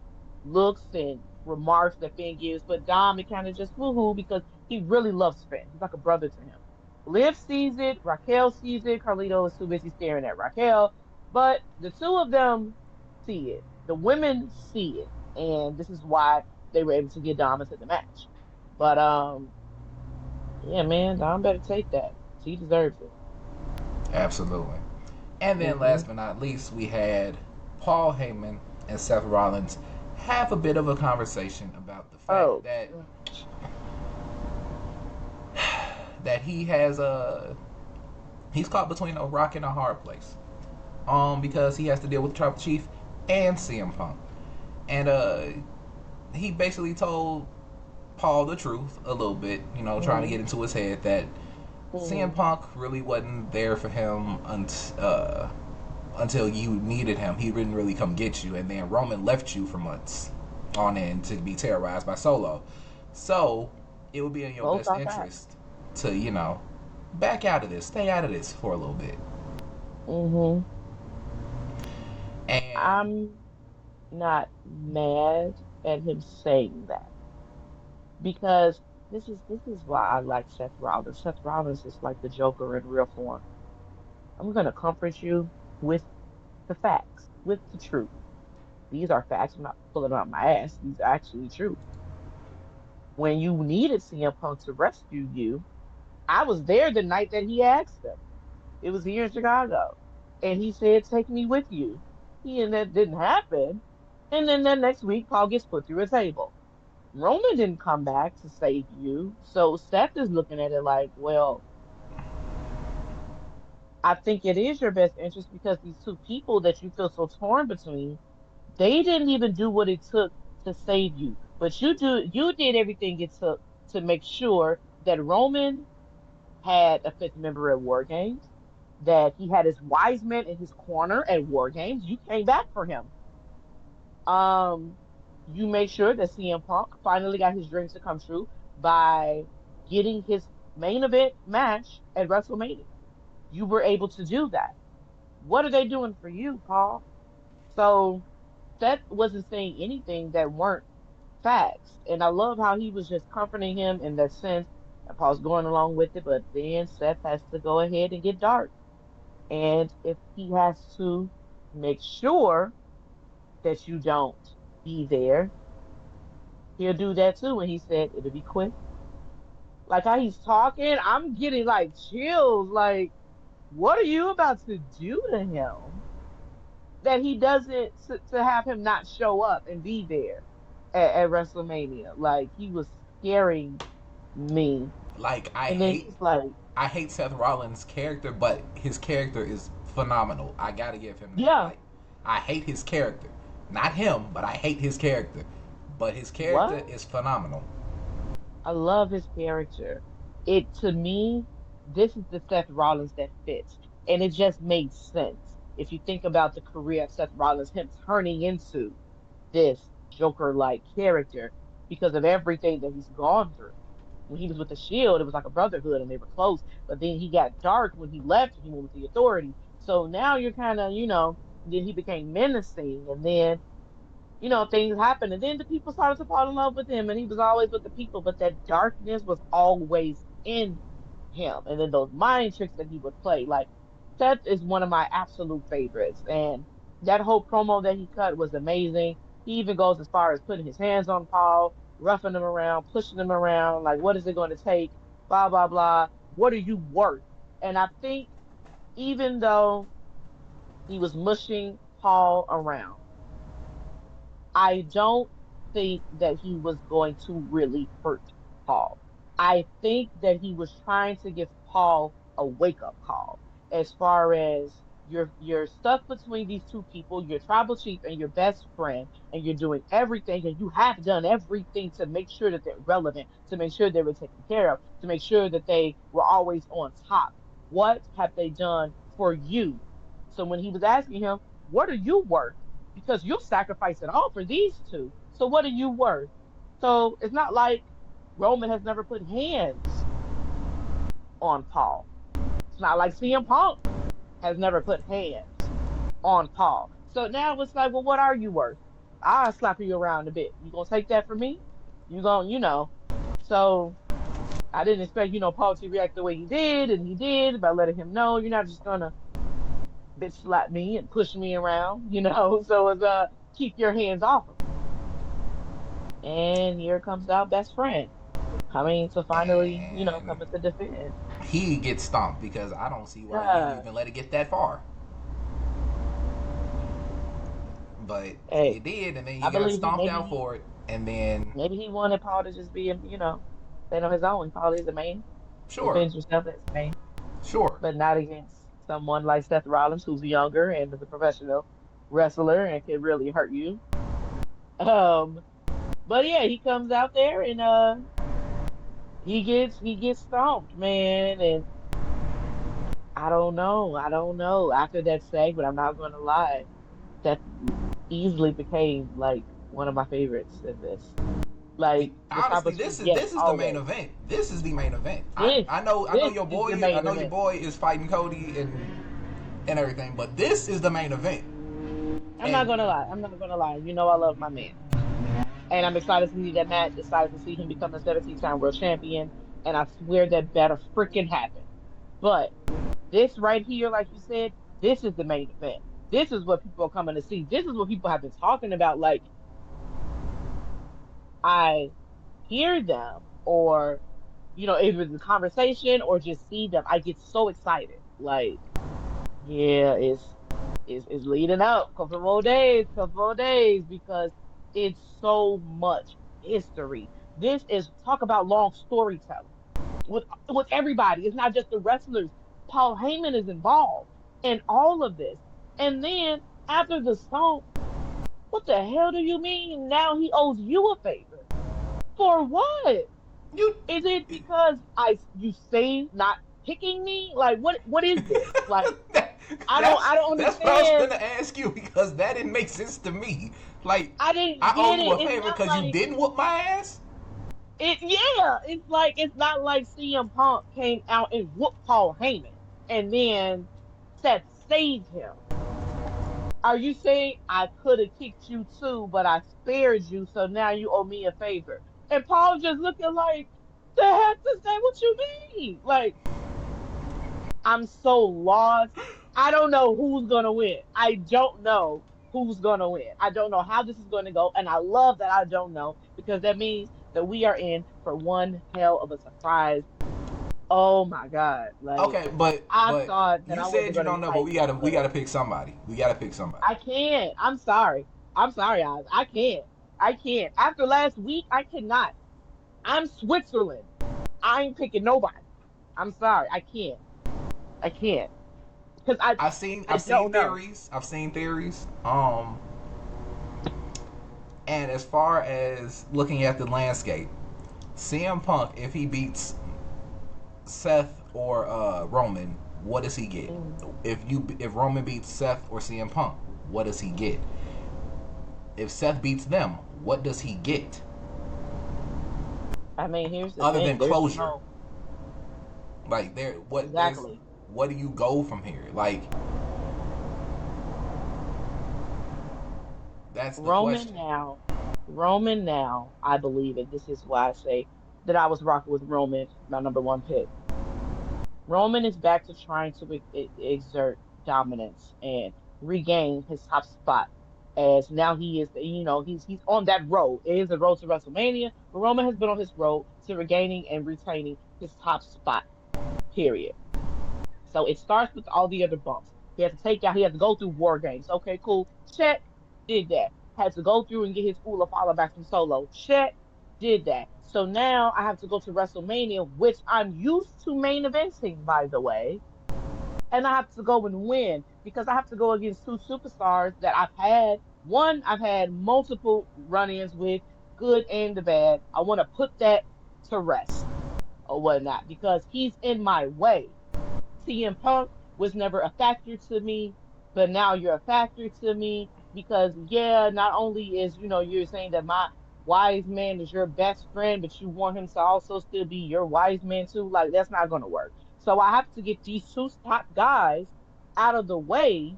looks and remarks that Finn gives, but Dom, it kind of just woohoo because he really loves Finn. He's like a brother to him. Liv sees it, Raquel sees it, Carlito is too busy staring at Raquel, but the two of them see it. The women see it, and this is why they were able to get Dom into the match. But yeah, man, Dom better take that. He deserves it. Absolutely. And then Hmm. last but not least, we had Paul Heyman and Seth Rollins have a bit of a conversation about the fact Oh, that he has a he's caught between a rock and a hard place. Because he has to deal with Tribal Chief and CM Punk. And he basically told Paul the truth a little bit, you know, trying to mm-hmm. get into his head that CM Punk really wasn't there for him until you needed him. He didn't really come get you, and then Roman left you for months on end to be terrorized by Solo. So it would be in your Both best are facts. interest to, you know, back out of this, stay out of this for a little bit. Hmm. And I'm not mad at him saying that because this is why I like Seth Rollins. Seth Rollins is like the Joker in real form. I'm gonna comfort you with the facts, with the truth. These are facts. I'm not pulling out my ass. These are actually true. When you needed CM Punk to rescue you, I was there the night that he asked him. It was here in Chicago, and he said, "Take me with you." And that didn't happen. And then the next week, Paul gets put through a table. Roman didn't come back to save you. So Seth is looking at it like, well, I think it is your best interest because these two people that you feel so torn between, they didn't even do what it took to save you. But you did everything it took to make sure that Roman had a fifth member at War Games, that he had his wise men in his corner at War Games. You came back for him. Um, you made sure that CM Punk finally got his dreams to come true by getting his main event match at WrestleMania. You were able to do that. What are they doing for you, Paul? So Seth wasn't saying anything that weren't facts. And I love how he was just comforting him in that sense. And Paul's going along with it, but then Seth has to go ahead and get dark. And if he has to make sure that you don't be there, he'll do that too. And he said it'll be quick. Like how he's talking, I'm getting like chills. Like, what are you about to do to him? That he doesn't to have him not show up and be there at WrestleMania. Like he was scaring me. Like And then he's like, I hate Seth Rollins' character, but his character is phenomenal. I gotta give him that. yeah, Like, I hate his character, not him, but I hate his character. But his character what? is phenomenal. I love his character. It to me, this is the Seth Rollins that fits. And it just made sense. If you think about the career of Seth Rollins, him turning into this Joker like character because of everything that he's gone through. When he was with the Shield, it was like a brotherhood and they were close. But then he got dark when he left and he went with the Authority. So now you're kind of, then he became menacing. And then things happened. And then the people started to fall in love with him, and he was always with the people, but that darkness was always in him. And then those mind tricks that he would play. Like, Seth is one of my absolute favorites. And that whole promo that he cut was amazing. He even goes as far as putting his hands on Paul, roughing him around, pushing him around. Like, what is it going to take? Blah, blah, blah. What are you worth? And I think even though he was mushing Paul around, I don't think that he was going to really hurt Paul. I think that he was trying to give Paul a wake up call as far as you're stuck between these two people, your tribal chief and your best friend, and you're doing everything and you have done everything to make sure that they're relevant, to make sure they were taken care of, to make sure that they were always on top. What have they done for you? So when he was asking him, what are you worth? Because you'll sacrifice it all for these two. So what are you worth? So it's not like Roman has never put hands on Paul. It's not like CM Punk has never put hands on Paul. So now it's like, well, what are you worth? I'll slap you around a bit. You gonna take that from me? You gonna. So I didn't expect, Paul to react the way he did, and he did by letting him know you're not just gonna bitch slap me and push me around. So it's keep your hands off of me. And here comes our best friend coming to finally, And coming to defend. he gets stomped because I don't see why you Yeah. even let it get that far. But Hey, it did, and then I you got believe he stomped maybe out he for it, and then maybe he wanted Paul to just be, stand on his own. Paul is a man. sure, Defend yourself as a man, sure, but not against someone like Seth Rollins, who's younger and is a professional wrestler and can really hurt you. Um, but yeah, he comes out there and he gets stomped, man, and I don't know. After that segment, I'm not gonna lie, that easily became like one of my favorites in this. Like the honestly, tribal chief, yes, this is the main always. event. This is the main event. This I know this your is the boy. I main know your event. boy is fighting Cody and everything, but this is the main event. I'm not And gonna lie. I'm not gonna lie. I love my man. And I'm excited to see that match, excited to see him become the 17-time world champion. And I swear that better freaking happen. But this right here, like you said, this is the main event. This is what people are coming to see. This is what people have been talking about. Like, I hear them, or, either the conversation or just see them, I get so excited. Like, yeah, It's leading up. Couple more days, because it's so much history. This is talk about long storytelling with everybody. It's not just the wrestlers. Paul Heyman is involved in all of this. And then after the song, what the hell do you mean now he owes you a favor? For what? You Is it because you say not picking me? Like what is this? Like that's I don't that's what I was understand. gonna ask you because that didn't make sense to me. Like I didn't I owe get you it. a It's favor not because you like didn't whoop my ass. yeah, it's not like CM Punk came out and whooped Paul Heyman and then Seth saved him. Are you saying I could have kicked you too, but I spared you, so now you owe me a favor? And Paul just looking like, the heck does that what you mean? Like, I'm so lost. I don't know who's gonna win. I don't know who's gonna win. I don't know how this is gonna go. And I love that I don't know, because that means that we are in for one hell of a surprise. Oh my God. Like, Okay, but I but thought that you I wasn't said you gonna don't be know, but hyped, we gotta but pick somebody. We gotta pick somebody. I can't. I'm sorry. I'm sorry, Oz. I can't. I can't. After last week, I cannot. I'm Switzerland. I ain't picking nobody. I'm sorry. I can't. I can't. Because I I've seen don't know. theories. I've seen theories. And as far as looking at the landscape, CM Punk, if he beats Seth or Roman, what does he get? Mm. If Roman beats Seth or CM Punk, what does he get? If Seth beats them, what does he get? I mean, here's the Other thing. than There's closure, no like exactly. what do you go from here? Like that's the Roman question. now, Roman now, I believe, and this is why I say that I was rocking with Roman, my number one pick. Roman is back to trying to exert dominance and regain his top spot. As now he is, he's on that road. It is a road to WrestleMania, but Roman has been on his road to regaining and retaining his top spot. Period. So it starts with all the other bumps. He had to go through War Games. Okay, cool. Check. Did that. Had to go through and get his Ula follow back from Solo. Check. Did that. So now I have to go to WrestleMania, which I'm used to main eventing, by the way. And I have to go and win because I have to go against two superstars that I've had. One, I've had multiple run ins with, good and the bad. I want to put that to rest or whatnot because he's in my way. CM Punk was never a factor to me, but now you're a factor to me because yeah, not only is you're saying that my wise man is your best friend, but you want him to also still be your wise man too. Like that's not gonna work. So I have to get these two top guys out of the way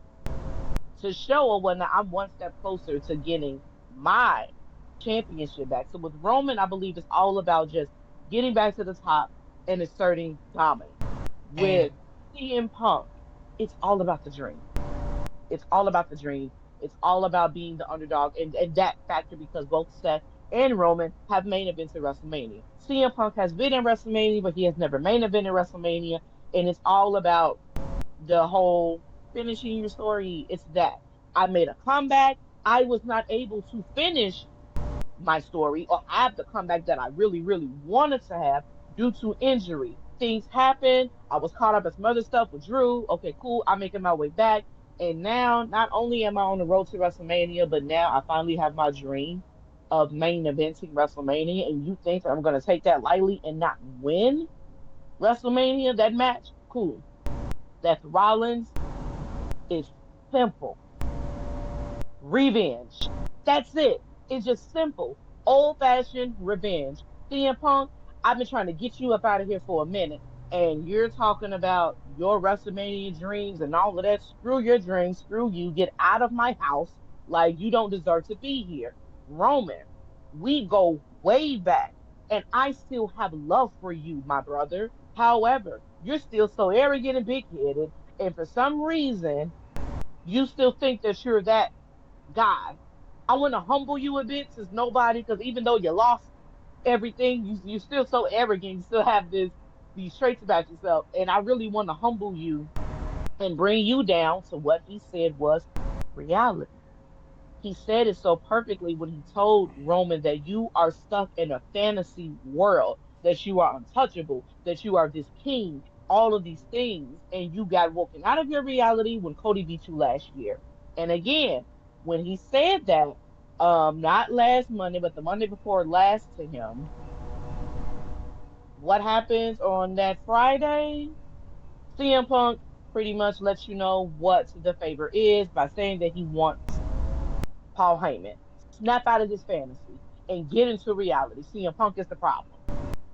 to show her when I'm one step closer to getting my championship back. So with Roman, I believe it's all about just getting back to the top and asserting dominance. And With CM Punk, it's all about the dream. It's all about the dream. It's all about being the underdog and that factor because both Seth and Roman have main events at WrestleMania. CM Punk has been in WrestleMania, but he has never main event in WrestleMania. And it's all about the whole finishing your story. It's that. I made a comeback. I was not able to finish my story or have the comeback that I really, really wanted to have due to injury. Things happen. I was caught up in some other stuff with Drew. Okay, cool. I'm making my way back. And now, not only am I on the road to WrestleMania, but now I finally have my dream of main eventing WrestleMania. And you think that I'm going to take that lightly and not win WrestleMania, that match? Cool. Seth Rollins is simple. Revenge. That's it. It's just simple. Old fashioned revenge. CM Punk, I've been trying to get you up out of here for a minute. And you're talking about your WrestleMania dreams and all of that. Screw your dreams. Screw you. Get out of my house. Like you don't deserve to be here. Roman, we go way back. And I still have love for you, my brother. However, you're still so arrogant and big headed. And for some reason, you still think that you're that guy. I want to humble you a bit since nobody, because even though you lost everything, you're still so arrogant. You still have these traits about yourself, and I really want to humble you and bring you down to what he said was reality. He said it so perfectly when he told Roman that you are stuck in a fantasy world, that you are untouchable, that you are this king, all of these things, and you got woken out of your reality when Cody beat you last year. And again, when he said that, not last Monday, but the Monday before last to him, what happens on that Friday? CM Punk pretty much lets you know what the favor is by saying that he wants Paul Heyman. Snap out of this fantasy and get into reality. CM Punk is the problem.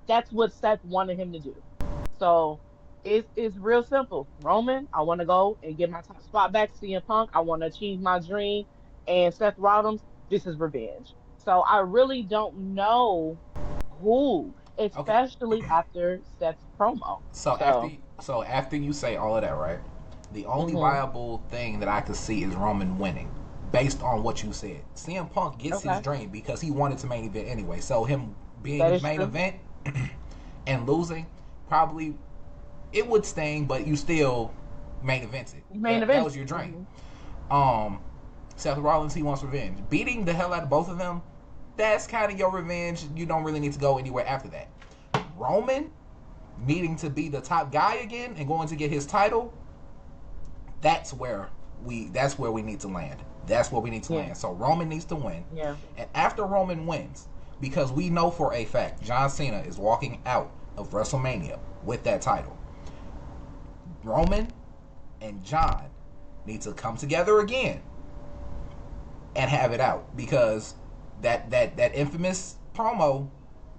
That's what Seth wanted him to do. So it's real simple. Roman, I want to go and get my top spot back. CM Punk, I want to achieve my dream. And Seth Rollins, this is revenge. So I really don't know who, Okay. especially after Seth's promo. So So, after you say all of that, right? The only hmm viable thing that I could see is Roman winning, based on what you said. CM Punk gets his okay, dream because he wanted to main event anyway. So him that being is main true. event and losing, probably it would sting, but you still main evented. Main That event. was your dream. Hmm Um, Seth Rollins, he wants revenge. Beating the hell out of both of them, that's kind of your revenge. You don't really need to go anywhere after that. Roman needing to be the top guy again and going to get his title, that's where we need to land. That's where we need to Yeah, land. So Roman needs to win. yeah. And after Roman wins, because we know for a fact John Cena is walking out of WrestleMania with that title, Roman and John need to come together again and have it out, because that infamous promo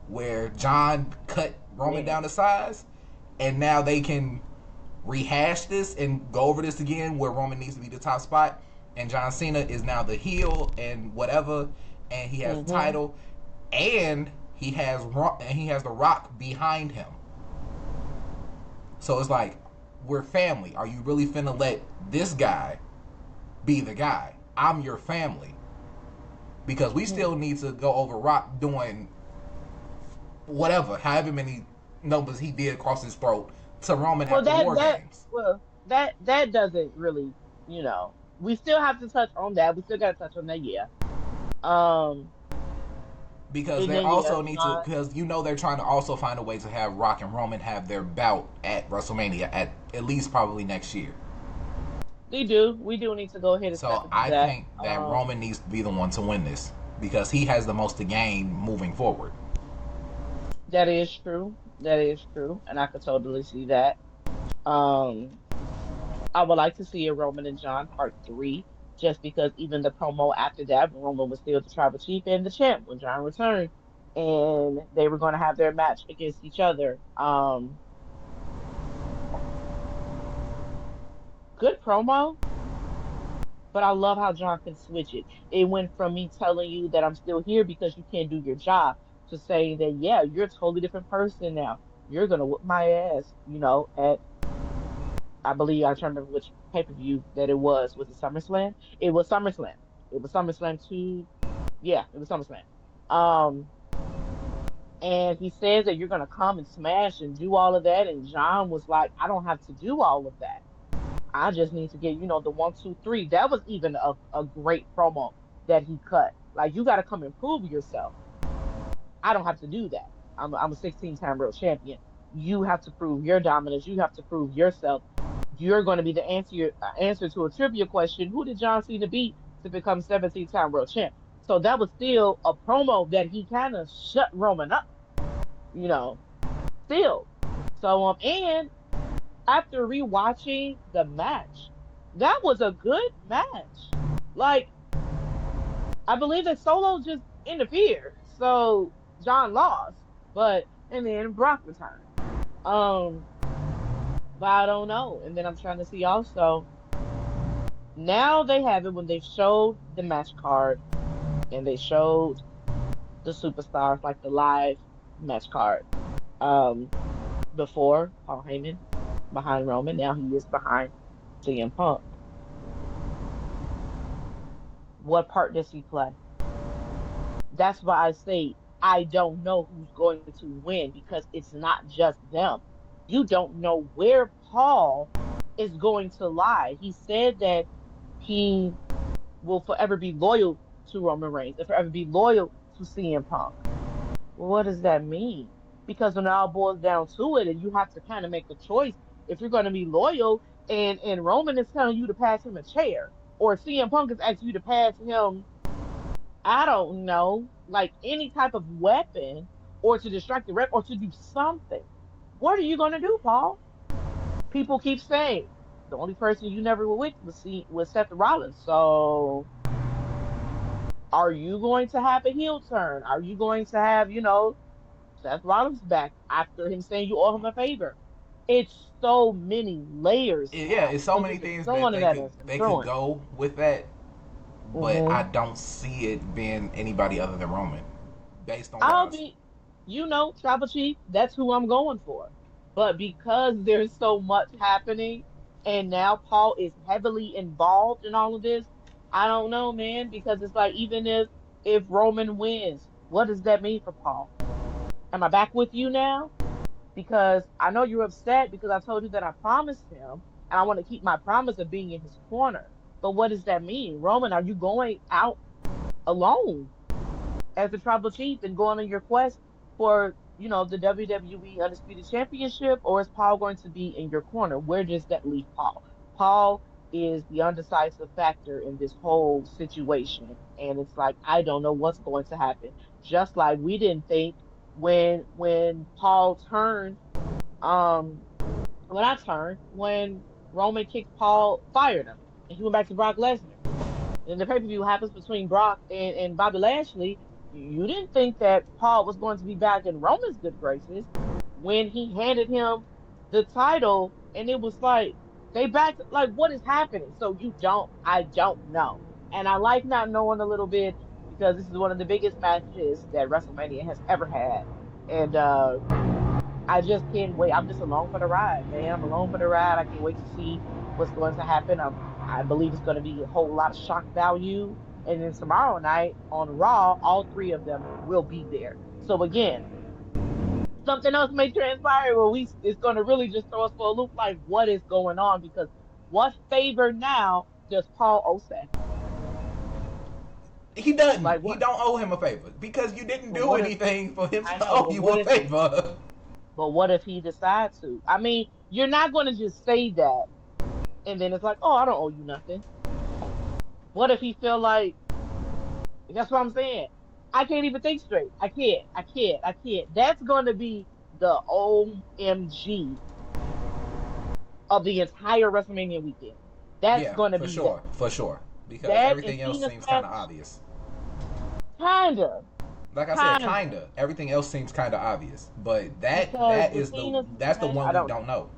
where John cut Roman Man. down to size, and now they can rehash this and go over this again, where Roman needs to be the top spot and John Cena is now the heel and whatever, and he has the hmm title, and he has the Rock behind him. So it's like, we're family. Are you really finna let this guy be the guy? I'm your family. Because we still need to go over Rock doing whatever, however many numbers he did across his throat to Roman Well, after War Games. that doesn't really, we still have to touch on that. We still got to touch on that. Yeah. Um, Because and they then yeah, also need to, John. because they're trying to also find a way to have Rock and Roman have their bout at WrestleMania at least probably next year. We do. We do need to go ahead and step So into I that. think that Roman needs to be the one to win this, because he has the most to gain moving forward. That is true. That is true, and I could totally see that. Um, I would like to see a Roman and John part three, just because even the promo after that, Roman was still the tribal chief and the champ when John returned, and they were going to have their match against each other. Good promo, but I love how John can switch it. It went from me telling you that I'm still here because you can't do your job to saying that, yeah, you're a totally different person now. You're gonna whoop my ass, at I believe I can't remember which pay-per-view that it was. Was it SummerSlam? It was SummerSlam. It was SummerSlam 2. Yeah, it was SummerSlam. Um, and he says that you're gonna come and smash and do all of that. And John was like, I don't have to do all of that. I just need to get, the 1, 2, 3. That was even a great promo that he cut. Like, you got to come and prove yourself. I don't have to do that. I'm a 16-time world champion. You have to prove your dominance. You have to prove yourself. You're going to be the answer to a trivia question. Who did John Cena beat to become 17-time world champ? So that was still a promo that he kind of shut Roman up, you know, still. So and after rewatching the match, that was a good match. Like, I believe that Solo just interfered, so John lost, and then Brock returned. Um, but I don't know. And then I'm trying to see also, now they have it when they showed the match card and they showed the superstars, like the live match card. Um, Before Paul Heyman behind Roman, now he is behind CM Punk. What part does he play? That's why I say I don't know who's going to win, because it's not just them. You don't know where Paul is going to lie. He said that he will forever be loyal to Roman Reigns and forever be loyal to CM Punk. Well, what does that mean? Because when it all boils down to it, and you have to kind of make a choice if you're going to be loyal, and Roman is telling you to pass him a chair, or CM Punk is asking you to pass him, I don't know, like any type of weapon, or to distract the rep, or to do something. What are you going to do, Paul? People keep saying the only person you never were with was Seth Rollins. So are you going to have a heel turn? Are you going to have, Seth Rollins back after him saying you owe him a favor? It's so many layers, Yeah, Paul. it's so So many you're just things that throwing it at us and they could throwing. go with that, but I hmm don't see it being anybody other than Roman, based on what I'll I've seen. be, Tribal Chief, that's who I'm going for. But because there's so much happening and now Paul is heavily involved in all of this, I don't know, man, because it's like even if Roman wins, what does that mean for Paul? Am I back with you now? Because I know you're upset because I told you that I promised him and I want to keep my promise of being in his corner. But what does that mean? Roman, are you going out alone as the tribal chief and going on your quest for, the WWE Undisputed Championship, or is Paul going to be in your corner? Where does that leave Paul? Paul is the undecisive factor in this whole situation. And it's like, I don't know what's going to happen. Just like we didn't think when Paul turned, um, when Roman kicked Paul, fired him, and he went back to Brock Lesnar and the pay-per-view happens between Brock and Bobby Lashley, you didn't think that Paul was going to be back in Roman's good graces when he handed him the title, and it was like they backed like what is happening? So I don't know. And I like not knowing a little bit because this is one of the biggest matches that WrestleMania has ever had. And I just can't wait. I'm just along for the ride, man. I'm along for the ride. I can't wait to see what's going to happen. I believe it's going to be a whole lot of shock value. And then tomorrow night on Raw, all three of them will be there. So again, something else may transpire where it's going to really just throw us for a loop. Like, what is going on? Because what favor now does Paul owe Seth? He doesn't. Like He what? don't owe him a favor because you didn't But do what if anything for him I to know? owe you a favor. But what if he decides to? I mean, you're not going to just say that and then it's like, oh, I don't owe you nothing. What if he feel like that's what I'm saying? I can't even think straight. I can't. I can't. I can't. That's going to be the OMG of the entire WrestleMania weekend. That's Yeah, going to for be that. sure, for sure. Because That and everything else Cena's seems kind of match, obvious. kinda, Like I said, kinda, kinda. Everything else seems kind of obvious, but because the Cena's that's the match, one I we don't know. don't know.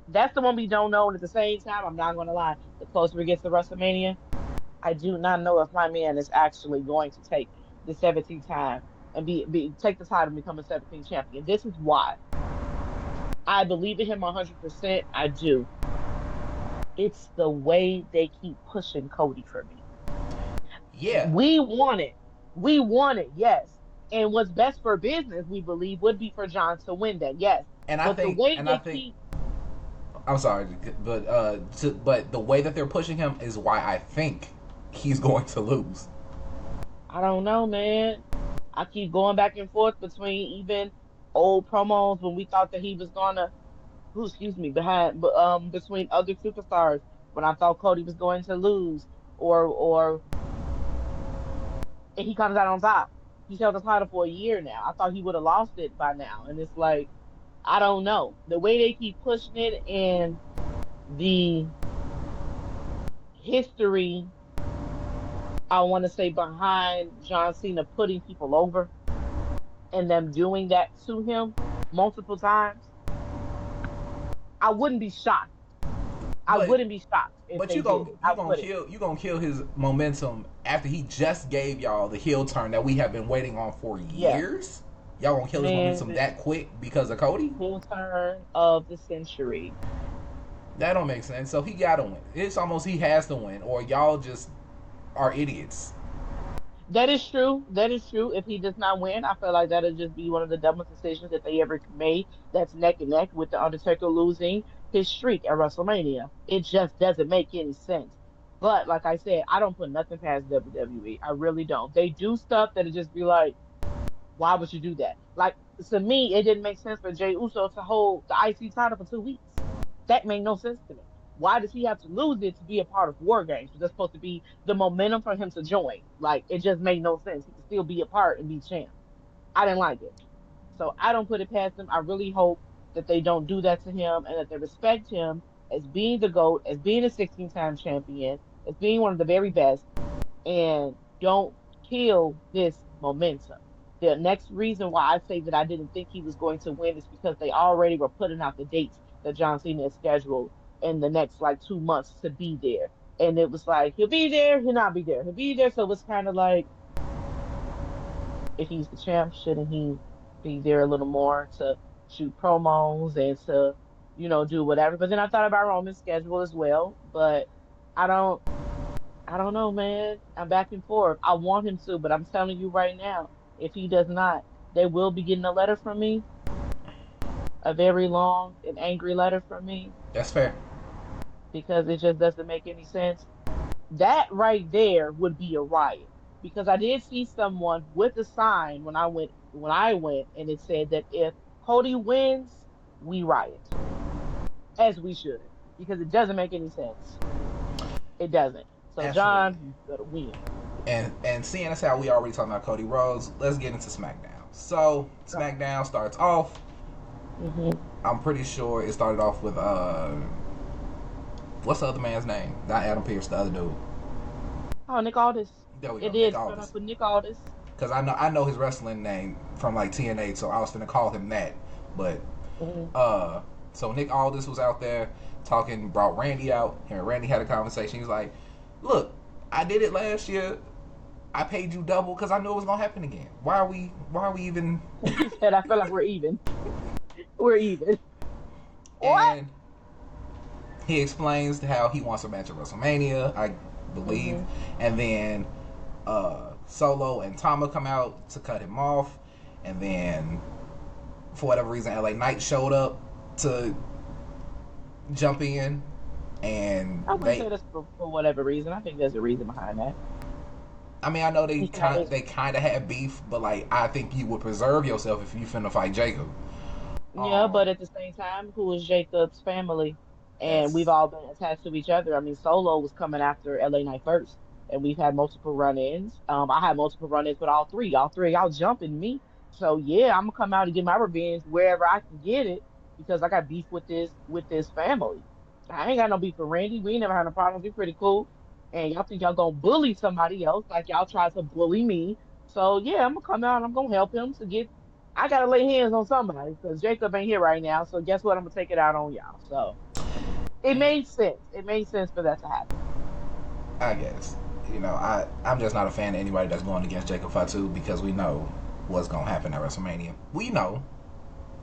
That's the one we don't know. And at the same time, I'm not going to lie. The closer we get to WrestleMania, I do not know if my man is actually going to take the 17th time and take the title and become a 17th champion. This is why I believe in him 100%. I do. It's the way they keep pushing Cody for me. Yeah, We want it. We want it, yes. And what's best for business, we believe, would be for John to win that, yes. But the way and I they think keep, I'm sorry, but the way that they're pushing him is why I think he's going to lose. I don't know, man. I keep going back and forth between even old promos when we thought that he was gonna, excuse me, between other superstars when I thought Cody was going to lose, or and he comes out on top. He's held the title for a year now. I thought he would have lost it by now, and it's like I don't know the way they keep pushing it and the history. I want to say behind John Cena putting people over and them doing that to him multiple times. I wouldn't be shocked. I But wouldn't be shocked if but they did it. I wouldn't. you gonna kill his momentum after he just gave y'all the heel turn that we have been waiting on for Yes, years. Y'all gonna kill his man, momentum that quick because of Cody? heel turn of the century. That don't make sense. So he gotta win. It's almost he has to win, or y'all just are idiots. That is true. That is true. If he does not win, I feel like that'll just be one of the dumbest decisions that they ever made. That's neck and neck with the Undertaker losing. his streak at WrestleMania. It just doesn't make any sense. But like I said, I don't put nothing past WWE. I really don't. They do stuff that'll just be like, why would you do that? Like to me, it didn't make sense for Jey Uso to hold the IC title for 2 weeks. That made no sense to me. Why does he have to lose it to be a part of War Games? That's supposed to be the momentum for him to join. Like it just made no sense. He could still be a part and be champ. I didn't like it. So I don't put it past them. I really hope that they don't do that to him and that they respect him as being the GOAT, as being a 16-time champion, as being one of the very best, and don't kill this momentum. The next reason why I say that I didn't think he was going to win is because they already were putting out the dates that John Cena is scheduled in the next like 2 months to be there. And it was like, he'll be there, he'll not be there, he'll be there. So it's kind of like, if he's the champ, shouldn't he be there a little more to shoot promos and to, do whatever? But then I thought about Roman's schedule as well. But I don't I don't know, man. I'm back and forth. I want him to, but I'm telling you right now, if he does not, they will be getting a letter from me, a very long and angry letter from me, That's fair. because it just doesn't make any sense. That right there would be a riot. Because I did see someone with a sign when I went, and it said that if Cody wins, we riot. As we should. Because it doesn't make any sense. It doesn't. So Absolutely. John, you better win. And seeing as how we already talking about Cody Rhodes, let's get into SmackDown. So SmackDown starts off. Hmm. I'm pretty sure it started off with what's the other man's name? Not Adam Pearce, the other dude. Oh, Nick Aldis. There we It go, Nick did start off Aldis. with Nick Aldis. Because I know his wrestling name from like TNA, so I was gonna call him that. But Hmm. so Nick Aldis was out there talking, brought Randy out. Him and Randy had a conversation. He was like, "Look, I did it last year. I paid you double because I knew it was gonna happen again. Why are we even?" He said, I feel like we're even. We're even. What? And he explains how he wants a match at WrestleMania, I believe, Hmm. and then Solo and Tama come out to cut him off, and then for whatever reason, LA Knight showed up to jump in, and I wouldn't say they. this for whatever reason. I think there's a reason behind that. I mean, I know they He said kind it. they kind of had beef, but like I think you would preserve yourself if you finna fight Jacob. Yeah, Um, but at the same time, who is Jacob's family? And we've that's all been attached to each other. I mean, Solo was coming after LA Knight first, and we've had multiple run-ins. I had multiple run-ins with all three. All three, y'all jumping me. So yeah, I'm gonna come out and get my revenge wherever I can get it because I got beef with this family. I ain't got no beef with Randy. We ain't never had no problems. We pretty cool. And y'all think y'all gonna bully somebody else like y'all tried to bully me. So yeah, I'm gonna come out and I'm gonna help him to get. I gotta lay hands on somebody because Jacob ain't here right now. So guess what? I'm gonna take it out on y'all. So it made sense. It made sense for that to happen. I guess. I'm just not a fan of anybody that's going against Jacob Fatu because we know what's gonna happen at WrestleMania. We know.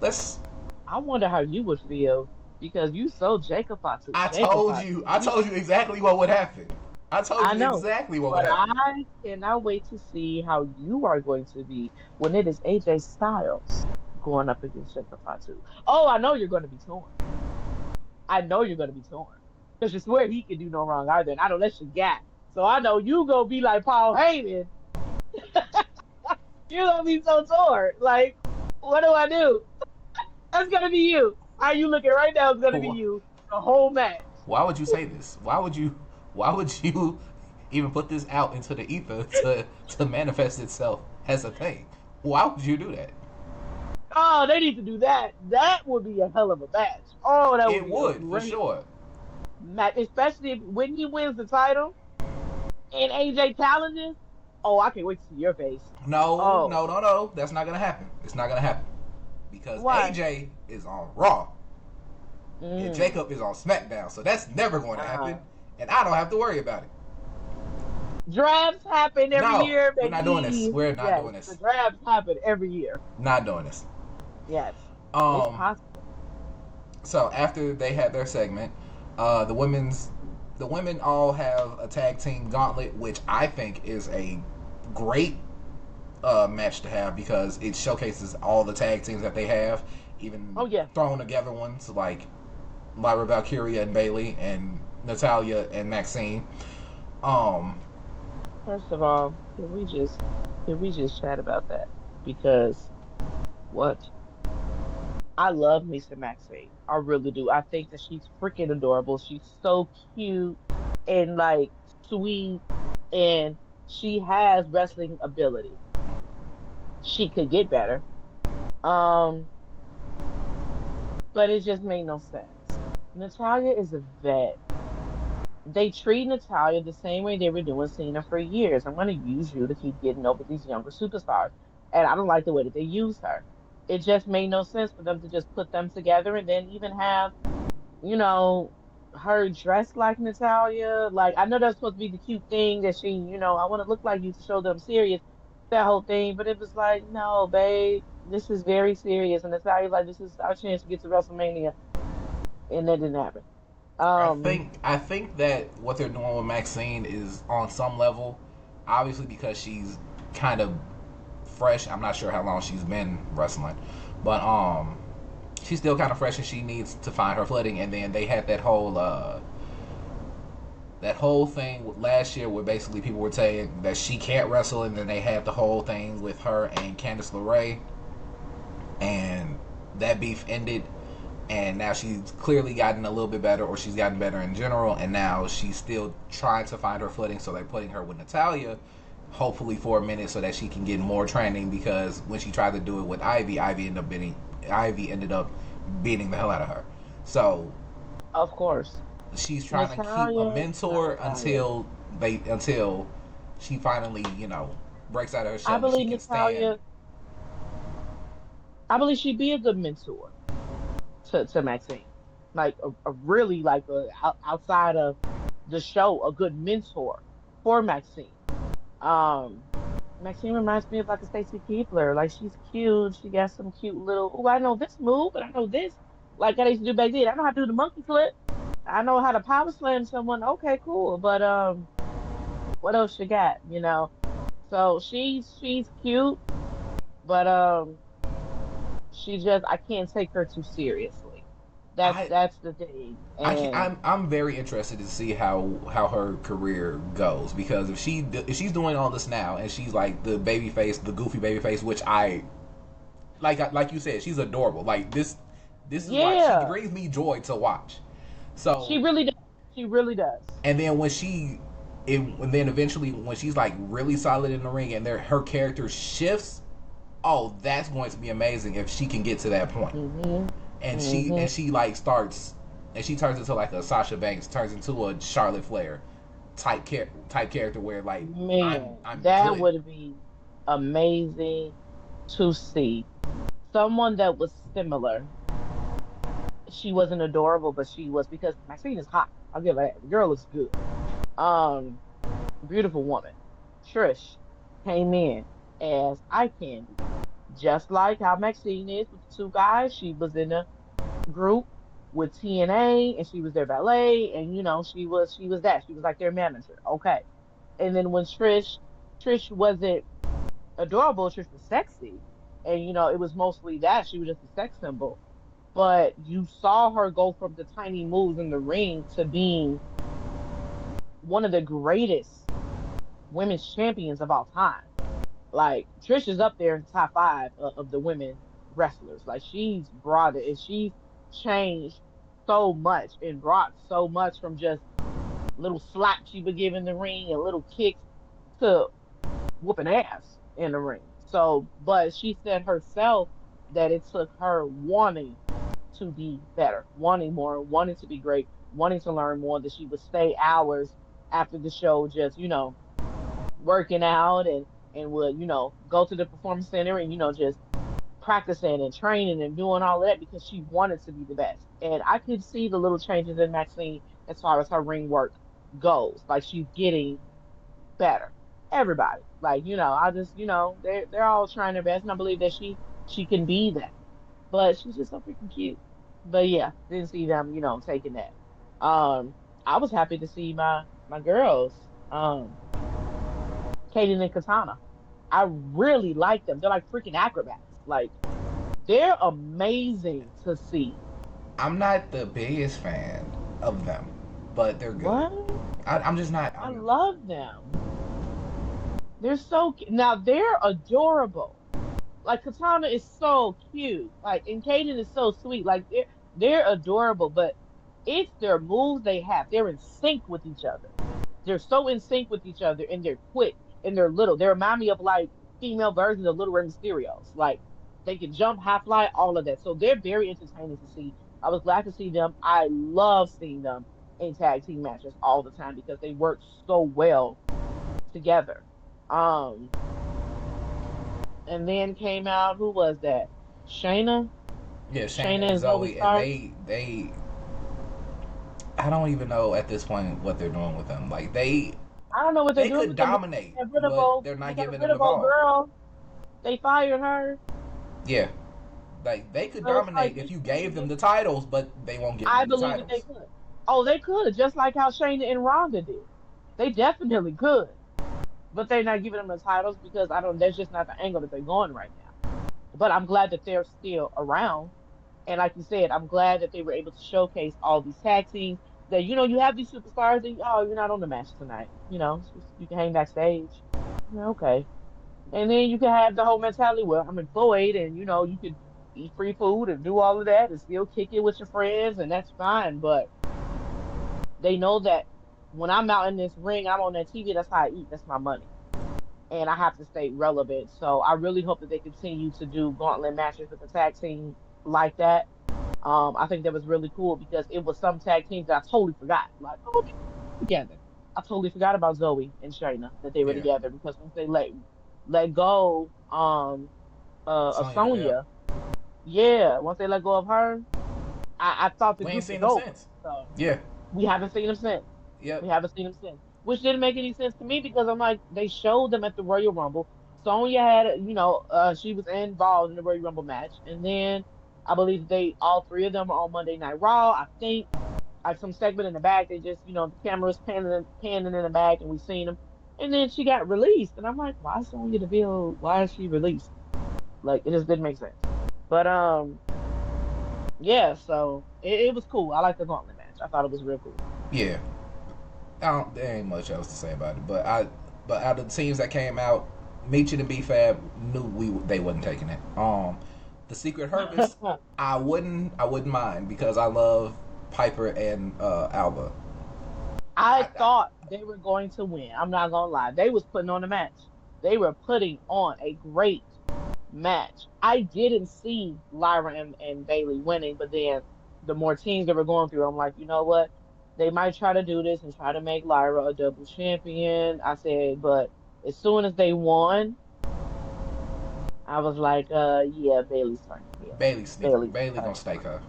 Let's. I wonder how you would feel because you so Jacob Fatu. I Jacob told Fatu. you. I told you exactly what would happen. I told I you know. exactly what would But happen. I cannot wait to see how you are going to be when it is AJ Styles going up against Jacob Fatu. Oh, I know you're going to be torn. I know you're going to be torn. Because you swear he can do no wrong either. And I know that's your guy. So I know you going to be like Paul Heyman. You're going to be so torn. Like, what do I do? That's going to be you. How you looking right now is going to be you the whole match. Why would you say this? Why would you? Why would you even put this out into the ether to manifest itself as a thing? Why would you do that? Oh, they need to do that. That would be a hell of a match. Oh, that would It be a would for great sure. match, especially when he wins the title and AJ challenges. Oh, I can't wait to see your face. No, Oh, no, no, no. That's not gonna happen. It's not gonna happen because why? AJ is on Raw and Mm. Jacob is on SmackDown, so that's never going to Uh, happen, and I don't have to worry about it. Drafts happen every No, year, we're not doing this. baby. We're not Yes, doing the this. drafts happen every year. Not doing this. Yes, it's Um. possible. So after they had their segment, uh, the women's the women all have a tag team gauntlet, which I think is a great match to have because it showcases all the tag teams that they have, even Oh yeah. thrown together ones like Lyra Valkyria and Bailey and Natalia and Maxine. Um, First of all, can we just chat about that? Because what? I love me some Maxine. I really do. I think that she's freaking adorable. She's so cute and like sweet, and she has wrestling ability. She could get better. Um, but it just made no sense. Natalia is a vet. They treat Natalia the same way they were doing Cena for years. I'm going to use you to keep getting over these younger superstars. And I don't like the way that they use her. It just made no sense for them to just put them together and then even have, you know, her dressed like Natalia. Like, I know that's supposed to be the cute thing that she, I want to look like you to show them serious, that whole thing. But it was like, no, babe, this is very serious. And Natalia's like, this is our chance to get to WrestleMania. And that didn't happen. Um, I think that what they're doing with Maxine is on some level, obviously because she's kind of fresh. I'm not sure how long she's been wrestling, but she's still kind of fresh and she needs to find her footing. And then they had that whole thing last year where basically people were saying that she can't wrestle, and then they had the whole thing with her and Candice LeRae, and that beef ended. And now she's clearly gotten a little bit better, or she's gotten better in general, and now she's still trying to find her footing. So they're putting her with Natalia, hopefully for a minute, so that she can get more training. Because when she tried to do it with Ivy ended up beating the hell out of her. So of course. she's trying to keep a Natalia, not mentor Natalia. until she finally breaks out of her I shell and she believe can stand. Natalia, I believe she'd be a good mentor to Maxine. Like a really like outside of the show, a good mentor for Maxine. Um, Maxine reminds me of like a Stacy Keibler. Like she's cute. She got some cute little. Oh, I know this move, and I know this. Like I used to do back then. I know how to do the monkey flip. I know how to power slam someone. Okay, cool. But what else you got? So she's cute, but she just I can't take her too seriously. That's I that's the thing. I can, And I'm very interested to see how her career goes, because if she's doing all this now and she's like the baby face, the goofy baby face, which I like you said, she's adorable. Like this is why she yeah, brings me joy to watch. she So really does. She really does. and then and then eventually when she's like really solid in the ring and her character shifts, oh, that's going to be amazing if she can get to that point. Mhm. And Mhm. she like starts and she turns into like a Sasha Banks, turns into a Charlotte Flair type character where like Man, I'm that good. would be amazing to see. Someone that was similar. She wasn't adorable, but she was because Maxine is hot. I'll give her that. The girl looks good. Um, beautiful woman. Trish came in as eye candy, just like how Maxine is with the two guys. She was in a group with TNA, and she was their valet, and she was that. She was like their manager. Okay. And then when Trish wasn't adorable. Trish was sexy, and it was mostly that she was just a sex symbol. But you saw her go from the tiny moves in the ring to being one of the greatest women's champions of all time. Like Trish is up there in top five of the women wrestlers. Like she's brought it, and she's changed so much and brought so much from just little slaps she would give in the ring and little kicks to whooping ass in the ring. So, but she said herself that it took her wanting to be better, wanting more, wanting to be great, wanting to learn more, that she would stay hours after the show just, working out and would, go to the performance center and, just practicing and training and doing all of that because she wanted to be the best. And I could see the little changes in Maxine as far as her ring work goes. Like she's getting better. Everybody. Like, I just, they're all trying their best and I believe that she can be that. But she's just so freaking cute. But yeah, didn't see them, taking that. Um, I was happy to see my girls, Katie and Katana. I really like them. They're like freaking acrobats. Like they're amazing to see. I'm not the biggest fan of them, but they're good. What? I'm just not. I I'm love them. They're so now they're adorable. Like Katana is so cute. Like and Kaden is so sweet. Like they're adorable, but it's their moves they have. They're in sync with each other. They're so in sync with each other and they're quick and they're little. They remind me of like female versions of Little Rey Mysterios. Like they can jump, high fly, all of that. So they're very entertaining to see. I was glad to see them. I love seeing them in tag team matches all the time because they work so well together. Um, and then came out, who was that? Shayna? yeah, Shayna Shayna and and Zoe Zoe, and Stark. they I don't even know at this point what they're doing with them. Like I don't know what they're they doing could with them. dominate, They got rid of but old, they're they not got giving rid them the of old ball. girl. They fired her. Yeah, like they could So it's like, dominate what if you you gonna gave them do? the titles, but they won't give I them the believe that they titles. could. Oh, they could, just like how Shayna and Ronda did. They definitely could. But they're not giving them the titles because I don't, that's just not the angle that they're going right now. But I'm glad that they're still around. And like you said, I'm glad that they were able to showcase all these tag teams that, you have these superstars that, oh, you're not on the match tonight. It's just, you can hang backstage. Yeah, okay. And then you can have the whole mentality, well, I'm employed and, you could eat free food and do all of that and still kick it with your friends and that's fine. But they know that when I'm out in this ring, I'm on that TV, that's how I eat. That's my money. And I have to stay relevant. So I really hope that they continue to do gauntlet matches with the tag team like that. I think that was really cool because it was some tag teams that I totally forgot. Like, oh, they're together. I totally forgot about Zoe and Shayna that they were Yeah, together because once they let go of Sonya Deville. Sonya, yeah, once they let go of her, I thought the We ain't group was seen them over. since. So Yeah. we haven't seen them since. Yep. We haven't seen them since, which didn't make any sense to me because I'm like, they showed them at the Royal Rumble. Sonya had, she was involved in the Royal Rumble match, and then I believe all three of them are on Monday Night Raw. I think like some segment in the back, they just, the camera's panning in the back, and we seen them. And then she got released, and I'm like, why Sonya Deville? Why is she released? Like, it just didn't make sense. But yeah, so it was cool. I like the gauntlet match. I thought it was real cool. Yeah. There ain't much else to say about it. But out of the teams that came out, Meechin and B-Fab knew they wasn't taking it. The Secret Harvest, I wouldn't mind because I love Piper and Alba. I I thought they were going to win. I'm not gonna lie. They was putting on a match. They were putting on a great match. I didn't see Lyra and Bailey winning, but then the more teams that were going through, I'm like, you know what? They might try to do this and try to make Lyra a double champion. I said, but as soon as they won, I was like, yeah, Bailey's turning heel. Bailey sneaking. Bailey's Bailey gonna turning stake heel. her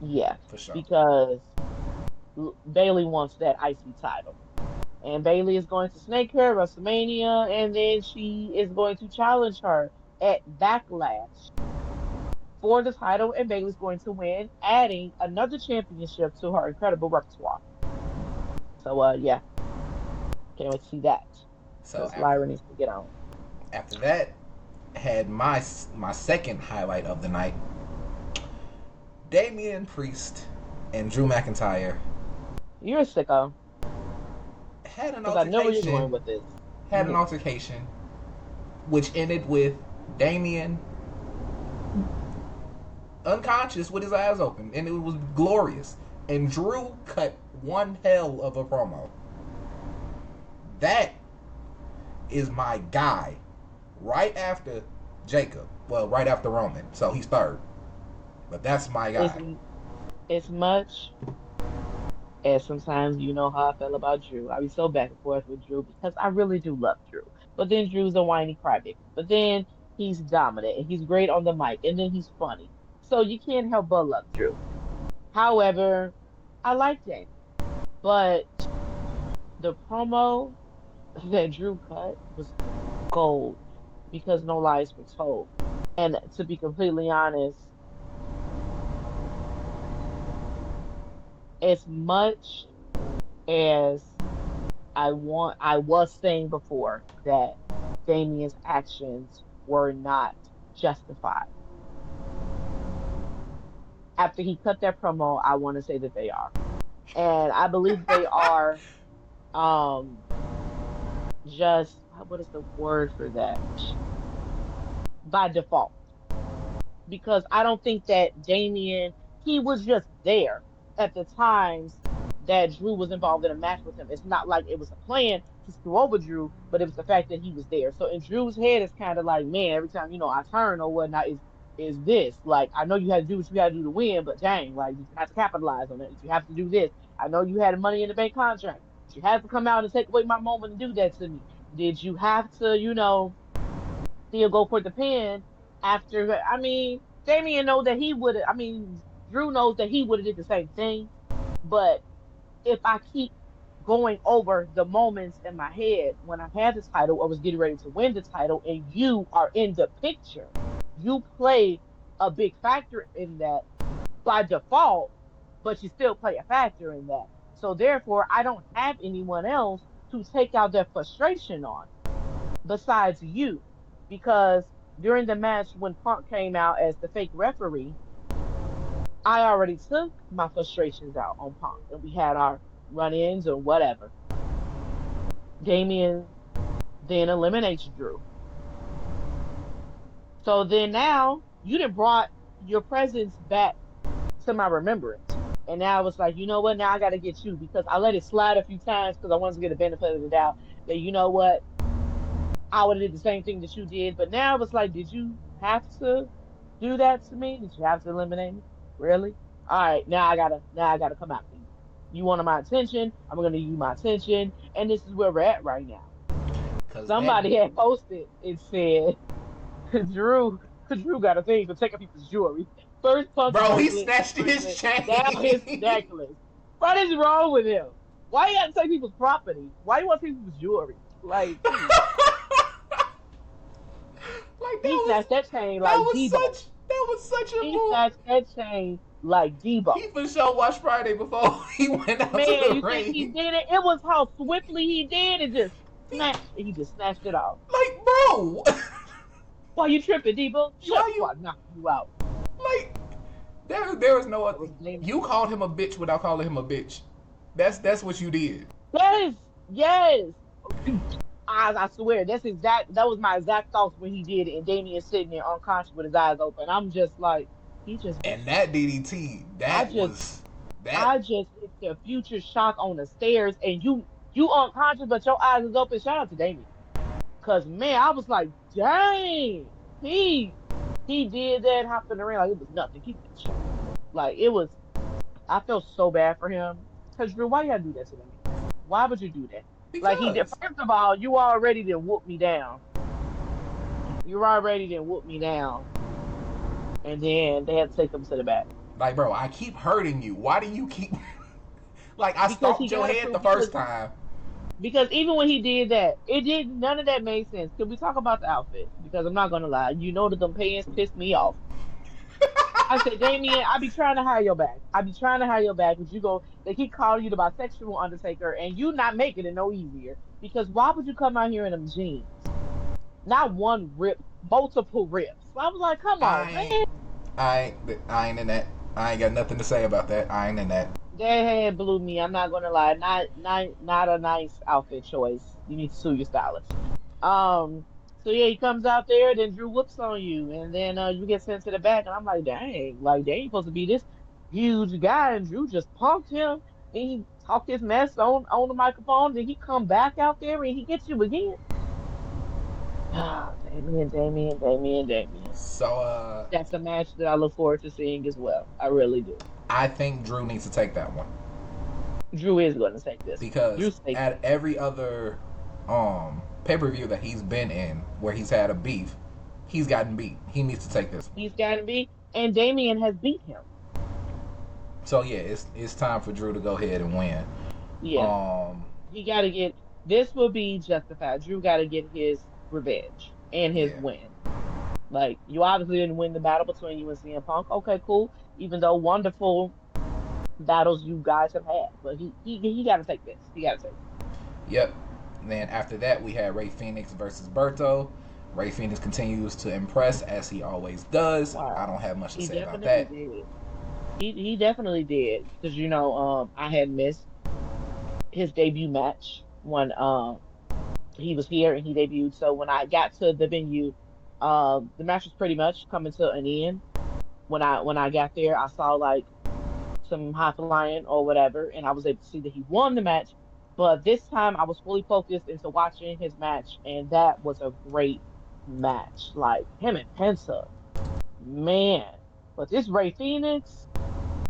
Yeah, for sure. because Bailey wants that IC title. And Bailey is going to snake her at WrestleMania, and then she is going to challenge her at Backlash for the title, and Bailey's going to win, adding another championship to her incredible repertoire. So, yeah, can't wait to see that So because after Lyra needs to get on. after that, had my second highlight of the night. Damian Priest and Drew McIntyre You're a sicko had an because I know where you're altercation. going with this. Had an altercation, which ended with Damian unconscious with his eyes open, and it was glorious. And Drew cut one hell of a promo. That is my guy. Right after Jacob. Well, right after Roman. So he's third. But that's my It's guy. as much as sometimes you know how I feel about Drew. I be so back and forth with Drew because I really do love Drew. But then Drew's a whiny crybaby. But then he's dominant and he's great on the mic and then he's funny. So you can't help but love Drew. However, I like Damon. But the promo that Drew cut was gold because no lies were told. And to be completely honest, as much as I was saying before that Damien's actions were not justified. After he cut that promo, I want to say that they are. And I believe they are um just what is the word for that? By default. Because I don't think that Damien, he was just there at the times that Drew was involved in a match with him. It's not like it was a plan to screw over Drew, but it was the fact that he was there. So in Drew's head, it's kind of like, man, every time I turn or whatnot, is this like I know you had to do what you had to do to win, but dang, like you have to capitalize on it. You have to do this. I know you had a Money in the Bank contract, but you had to come out and take away my moment and do that to me. Did you have to, still go for the pin after? I mean, Damien knows that he would. I mean, Drew knows that he would have did the same thing. But if I keep going over the moments in my head when I had the title or was getting ready to win the title, and you are in the picture, you play a big factor in that by default, but you still play a factor in that. So therefore, I don't have anyone else to take out their frustration on besides you. Because during the match when Punk came out as the fake referee, I already took my frustrations out on Punk and we had our run ins or whatever. Damien then eliminates Drew. So then now you done brought your presence back to my remembrance. And now it's like, you know what? Now I got to get you because I let it slide a few times because I wanted to get the benefit of the doubt that, you know what? I would have did the same thing that you did. But now it's like, did you have to do that to me? Did you have to eliminate me? Really? All right, now I gotta come after you. You wanted my attention. I'm gonna give you my attention, and this is where we're at right now. Cause that Somebody had posted it said Drew Drew got a thing for taking people's jewelry. First Punk bro, he bracelet, snatched his bracelet, now his chain. necklace. What is wrong with him? Why you gotta take people's property? Why you want to take people's jewelry? Like, please. Like He snatched that chain like Debo. that was such a He move. snatched that chain like Debo. He for sure watched Friday before he went out to Man, the you think he ring. did it? It was how swiftly he did it. Just snatched. He just snatched it off. Like, bro, Why you tripping, Debo? Shut why before you I knock you out. like? There was no That other. was Damon. You called him a bitch without calling him a bitch. That's what you did. Yes, yes. I swear, that's exact. That was my exact thoughts when he did it, and Damien sitting there unconscious with his eyes open. I'm just like, he just And missed. that DDT, I that just, was that. I just hit the future shock on the stairs, and you unconscious, but your eyes is open. Shout out to Damien. Cause man, I was like, dang, he did that, hopped in the ring like it was nothing. Keep that shit. Like it was. I felt so bad for him. Cause Drew, why you gotta do that to me? Why would you do that? Like he did. Because First of all, you already did whoop me down. You already did whoop me down, and then they had to take him to the back like, bro, I keep hurting you. Why do you keep like I because he stomped your got head approved. the first time? Because even when he did that, it did none of that made sense. Can we talk about the outfit? Because I'm not gonna lie, you know that them pants pissed me off. I said, Damien, I be trying to hire your back. I be trying to hire your back, but you go, they keep calling you the bisexual Undertaker, and you not making it no easier. Because why would you come out here in them jeans? Not one rip, multiple rips. I was like, come on, man. I I ain't in that. I ain't got nothing to say about that. I ain't in that. That had blew me. I'm not gonna lie. Not a nice outfit choice. You need to sue your stylist. Um. So yeah, he comes out there, then Drew whoops on you, and then you get sent to the back, and I'm like, dang, like they ain't supposed to be this huge guy, and Drew just punked him. Then he talked his mess on the microphone. Then he come back out there and he gets you again. Ah, Damien, Damien, Damien, Damien. So That's a match that I look forward to seeing as well. I really do. I think Drew needs to take that one Drew is going to take this one. because Drew's taking at it. every other pay-per-view that he's been in where he's had a beef, he's gotten beat. He needs to take this one. He's got to be, and Damien has beat him. So yeah, it's time for Drew to go ahead and win. Yeah, Um he got to get this. Will be justified. Drew got to get his revenge and his yeah. win. Like you obviously didn't win the battle between you and CM Punk. Okay, cool. Even though wonderful battles you guys have had, but he got to take this. He got to take it. Yep. And then after that we had Ray Phoenix versus Berto. Ray Phoenix continues to impress as he always does. I Wow, don't have much to he say about definitely that. did. He definitely did because I had missed his debut match when he was here and he debuted. So when I got to the venue, the match was pretty much coming to an end. When I got there, I saw like some high flying or whatever, and I was able to see that he won the match. But this time I was fully focused into watching his match, and that was a great match. Like him and Penta, man. But this Ray Phoenix,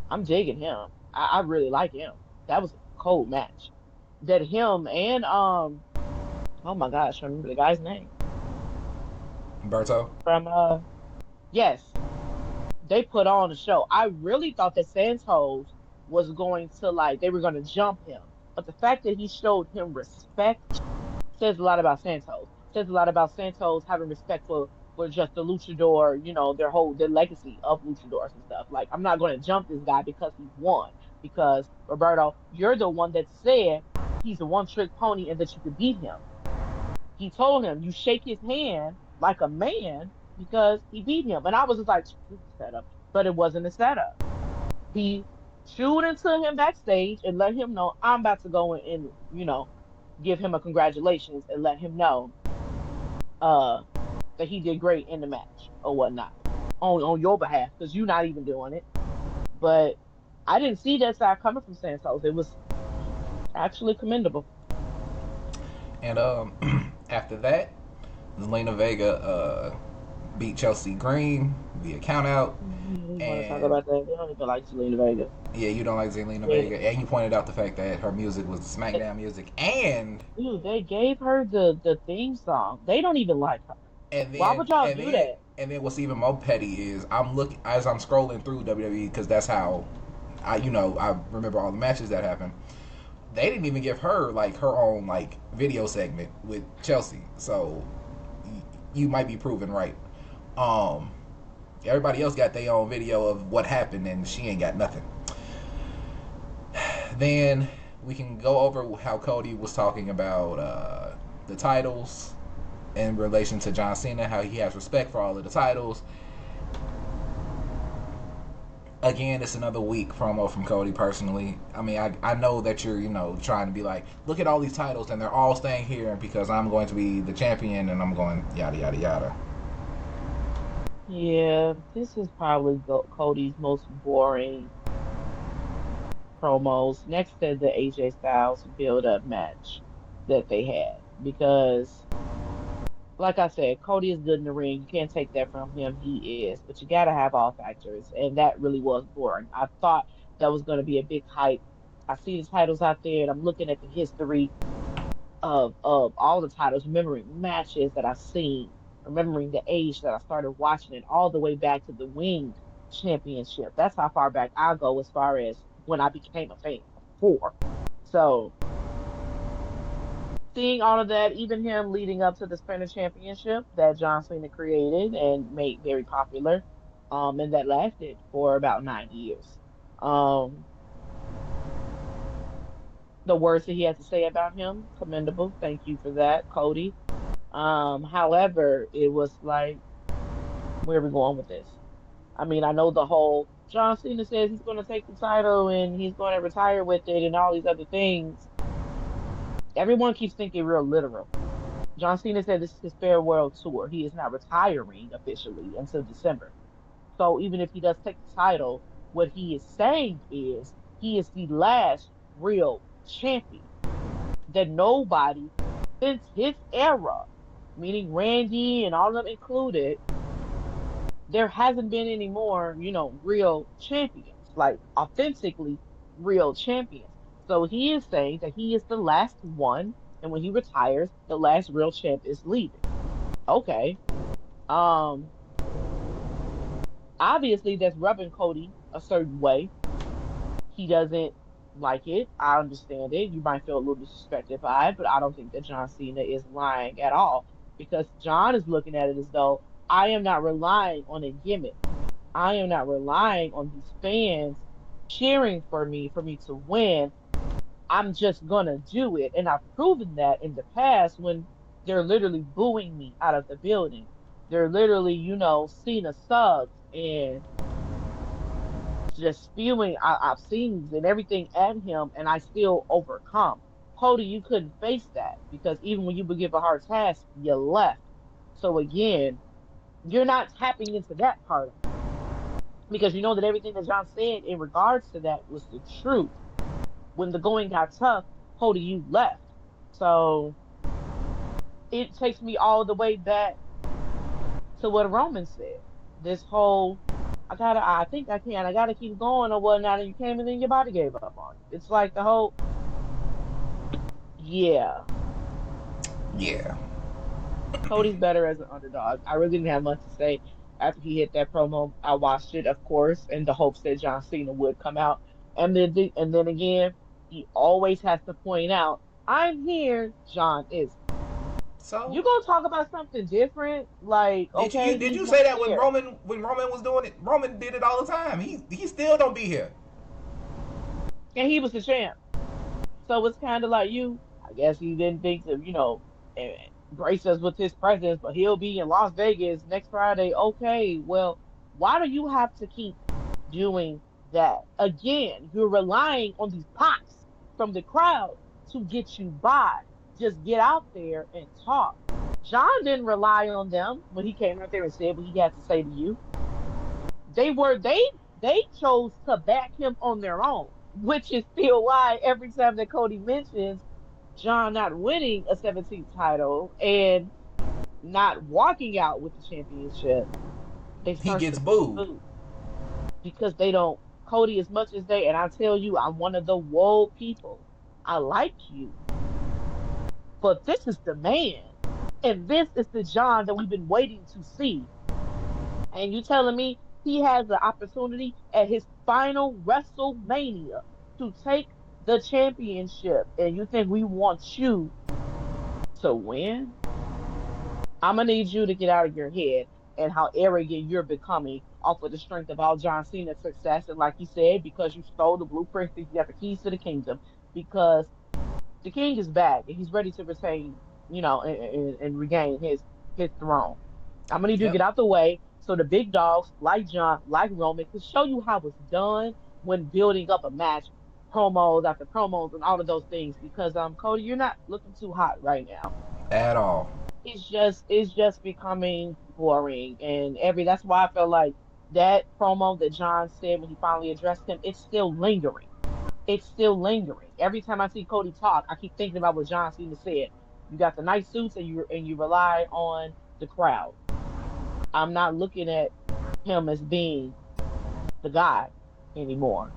I'm digging him. I really like him. That was a cold match. That him and oh my gosh, I remember the guy's name Berto. from yes, they put on a show. I really thought that Santos was going to like they were going to jump him, but the fact that he showed him respect says a lot about Santos. Says a lot about Santos having respect for just the luchador, their legacy of luchadors and stuff. Like I'm not going to jump this guy because he won. Because Roberto, you're the one that said he's a one-trick pony and that you could beat him. He told him you shake his hand like a man because he beat him. And I was just like, this is a setup. But it wasn't a setup. He chewed into him backstage and let him know I'm about to go in and, give him a congratulations and let him know uh that he did great in the match or whatnot on your behalf because you're not even doing it. But I didn't see that side coming from Santos. It was actually commendable. And after that, Zelina Vega beat Chelsea Green via count out. We want to talk And about that. We don't even like Selena Vega. yeah, you don't like Zelina They, Vega, and you pointed out the fact that her music was SmackDown music, dude, they gave her the theme song. They don't even like her. and Why then would y'all and do then that? and then what's even more petty is I'm looking as I'm scrolling through WWE because that's how I remember all the matches that happened. They didn't even give her like her own like video segment with Chelsea, so you might be proven right. Um, Everybody else got their own video of what happened, and she ain't got nothing. Then we can go over how Cody was talking about the titles in relation to John Cena, how he has respect for all of the titles. Again, it's another weak promo from Cody personally. I mean, I know that you're, trying to be like, look at all these titles and they're all staying here because I'm going to be the champion and I'm going yada, yada, yada. Yeah, this is probably Cody's most boring promos next to the AJ Styles build up match that they had. Because, like I said, Cody is good in the ring. You can't take that from him. He is. But you got to have all factors. And that really was boring. I thought that was going to be a big hype. I see the titles out there and I'm looking at the history of all the titles, remembering matches that I've seen, remembering the age that I started watching it, all the way back to the Winged Championship. That's how far back I go as far as when I became a fan before. So seeing all of that, even him leading up to the Sprinter Championship that John Cena created and made very popular, and that lasted for about 9 years. Um, the words that he had to say about him, commendable. Thank you for that, Cody. However, it was like, where are we going with this? I mean, I know the whole John Cena says he's going to take the title and he's going to retire with it and all these other things. Everyone keeps thinking real literal. John Cena said this is his farewell tour. He is not retiring officially until December. So even if he does take the title, what he is saying is he is the last real champion that nobody since his era, meaning Randy and all of them included, there hasn't been any more, real champions, like authentically real champions. So he is saying that he is the last one, and when he retires, the last real champ is leaving. Okay. Um, Obviously that's rubbing Cody a certain way. He doesn't like it. I understand it. You might feel a little disrespected by it, but I don't think that John Cena is lying at all because John is looking at it as though I am not relying on a gimmick. I am not relying on these fans cheering for me to win. I'm just gonna do it. And I've proven that in the past when they're literally booing me out of the building. They're literally, Cena subs and just spewing I've seen and everything at him, and I still overcome. Cody, you couldn't face that because even when you would give a hard task, you left. So again, you're not tapping into that part of it because you know that everything that John said in regards to that was the truth. When the going got tough, Cody, you left. So it takes me all the way back to what Roman said. This whole I think I gotta keep going or whatnot, and you came and then your body gave up on you. It's like the whole, yeah, Yeah. Cody's better as an underdog. I really didn't have much to say after he hit that promo. I watched it, of course, in the hopes that John Cena would come out, and then again, he always has to point out, "I'm here." John isn't. So You gonna talk about something different? Like, okay, did he's you not say that when there, Roman was doing it? Roman did it all the time. He still don't be here. and he was the champ. So it's kind of like you. I guess he didn't think to, grace us with his presence, but he'll be in Las Vegas next Friday. Okay, well, why do you have to keep doing that? Again, you're relying on these pops from the crowd to get you by. Just get out there and talk. John didn't rely on them when he came out there and said what he had to say to you. They were they chose to back him on their own, which is still why every time that Cody mentions John not winning a 17th title and not walking out with the championship, they He start gets to booed. boo because they don't. Cody, as much as they, and I tell you, I'm one of the woe people. I like you, but this is the man, and this is the John that we've been waiting to see. And you telling me he has the opportunity at his final WrestleMania to take the championship, and you think we want you to win? I'm gonna need you to get out of your head and how arrogant you're becoming off of the strength of all John Cena's success. And like you said, because you stole the blueprint, you got the keys to the kingdom. Because the king is back and he's ready to retain, and regain his throne. I'm gonna need you to Yep. get out the way so the big dogs like John, like Roman, can show you how it's done when building up a match, promos after promos, and all of those things. Because Cody, you're not looking too hot right now. At all. It's just becoming boring, and that's why I feel like that promo that John said when he finally addressed him, it's still lingering. It's still lingering. Every time I see Cody talk, I keep thinking about what John Cena said. You got the nice suits, and you rely on the crowd. I'm not looking at him as being the guy anymore.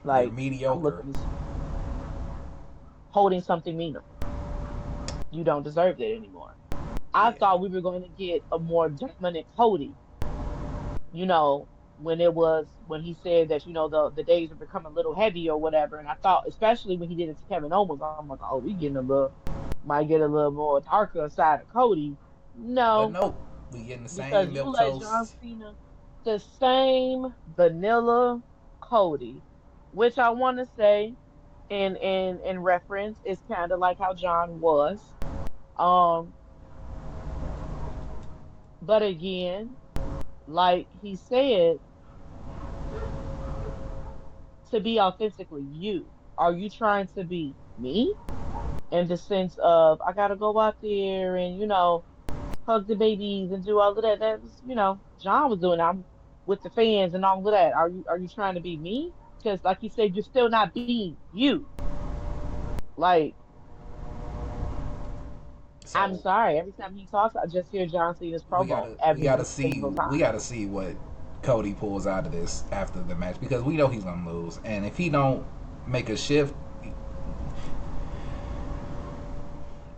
You're Like, I'm mediocre. looking as holding something meaner. You don't deserve it anymore. I Yeah. thought we were going to get a more dominant Cody, you know, when he said that, the days are becoming a little heavy or whatever. And I thought, especially when he did it to Kevin Owens, I'm like, oh, we getting a little, might get a little more darker side of Cody. But No, nope. We getting the because same you milk let John toast. Cena, the same vanilla Cody, which I want to say in reference is kind of like how John was. Um, but again, like he said, to be authentically you. Are you trying to be me in the sense of I gotta go out there and hug the babies and do all of that? That was John was doing. I'm with the fans and all of that. Are you trying to be me? Because like you said, you're still not being you. Like, I'm So sorry. Every time he talks, I just hear John Cena's promo every single we time. gotta see what Cody pulls out of this after the match because we know he's gonna lose, and if he don't make a shift,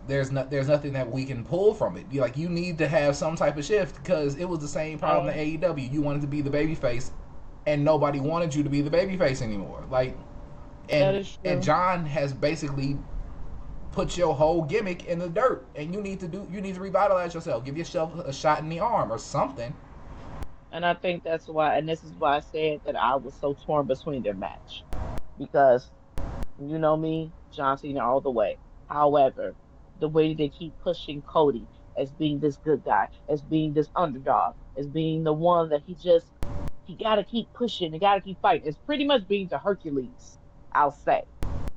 there's nothing that we can pull from it. You need to have some type of shift because it was the same problem in And AEW. You wanted to be the babyface, and nobody wanted you to be the babyface anymore. that And is and true. John has basically put your whole gimmick in the dirt, and you need to revitalize yourself. Give yourself a shot in the arm or something. And I think that's why, and this is why I said that I was so torn between their match. Because you know me, John Cena all the way. However, the way they keep pushing Cody as being this good guy, as being this underdog, as being the one that He got to keep pushing. He got to keep fighting. It's pretty much being the Hercules, I'll say,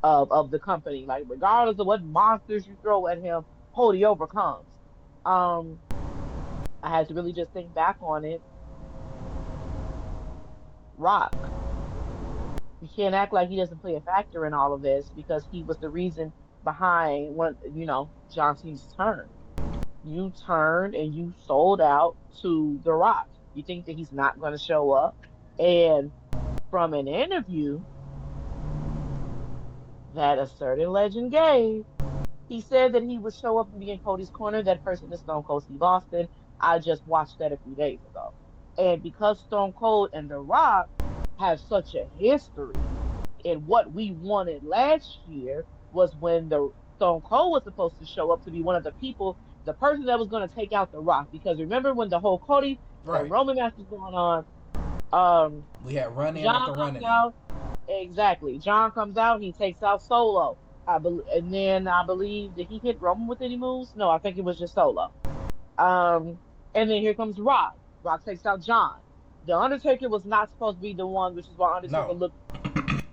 of the company. Like regardless of what monsters you throw at him, Cody overcomes. Um, I had to really just think back on it. Rock. You can't act like he doesn't play a factor in all of this because he was the reason behind John Cena's turn. You turned and you sold out to The Rock. You think that he's not going to show up? And from an interview that a certain legend gave, he said that he would show up and be in Cody's corner. That person is Stone Cold Steve Austin. I just watched that a few days ago. And because Stone Cold and The Rock have such a history, and what we wanted last year was when the Stone Cold was supposed to show up to be one of the people, the person that was going to take out The Rock. Because remember when the whole Cody and Right. Roman match was going on, um, We had run in John after run comes in. out. Exactly. John comes out. He takes out Solo. And then I believe did he hit Roman with any moves? No, I think it was just Solo. Um, and then here comes Rock. Rock takes out John. The Undertaker was not supposed to be the one, which is why Undertaker No. looked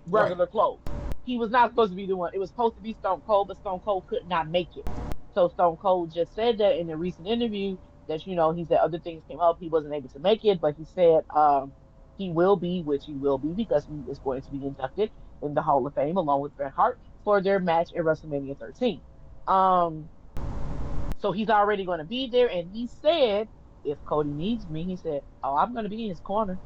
Right. regular clothes. He was not supposed to be the one. It was supposed to be Stone Cold, but Stone Cold could not make it. So Stone Cold just said that in a recent interview that he said other things came up. He wasn't able to make it, but he said he will be, which he will be because he is going to be inducted in the Hall of Fame along with Bret Hart for their match at WrestleMania 13. Um, so he's already going to be there, and he said if Cody needs me, he said, "Oh, I'm going to be in his corner."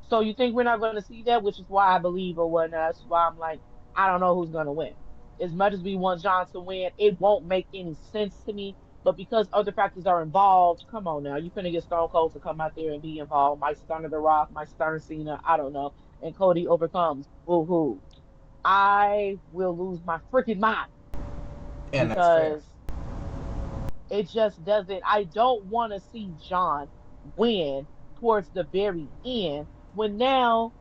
So you think we're not going to see that, which is why I believe or whatnot. That's why I'm like, I don't know who's going to win. As much as we want John to win, it won't make any sense to me. But because other factors are involved, come on now, you're gonna get Stone Cold to come out there and be involved. Might Stunner the Rock, might Stunner Cena, I don't know. And Cody overcomes. Woo hoo! I will lose my freaking mind And that's fair. because it just doesn't. I don't want to see John win towards the very end when now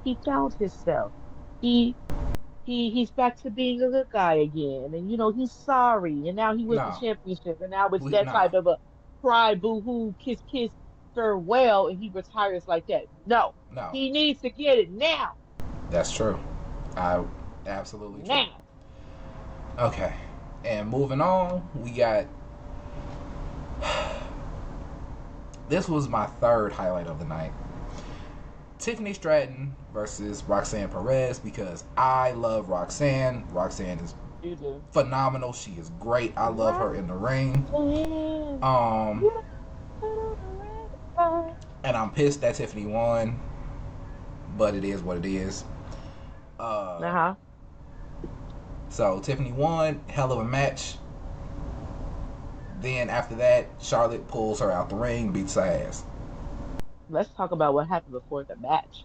he found himself. He he's back to being a good guy again, and he's sorry, and now he wins the No. championship, and now it's We that no. type of a cry, boo hoo, kiss kiss, farewell, and he retires like that. No, No. he needs to get it now, That's true. I absolutely true. now. Okay. And moving on, we got this was my third highlight of the night. Tiffany Stratton versus Roxanne Perez because I love Roxanne. Roxanne is You do. phenomenal. She is great. I love her in the ring. Roxanne, Um, you know the red light. and I'm pissed that Tiffany won, but it is what it is. Uh-huh. So Tiffany won, hell of a match. Then after that, Charlotte pulls her out the ring, beats her ass. Let's talk about what happened before the match.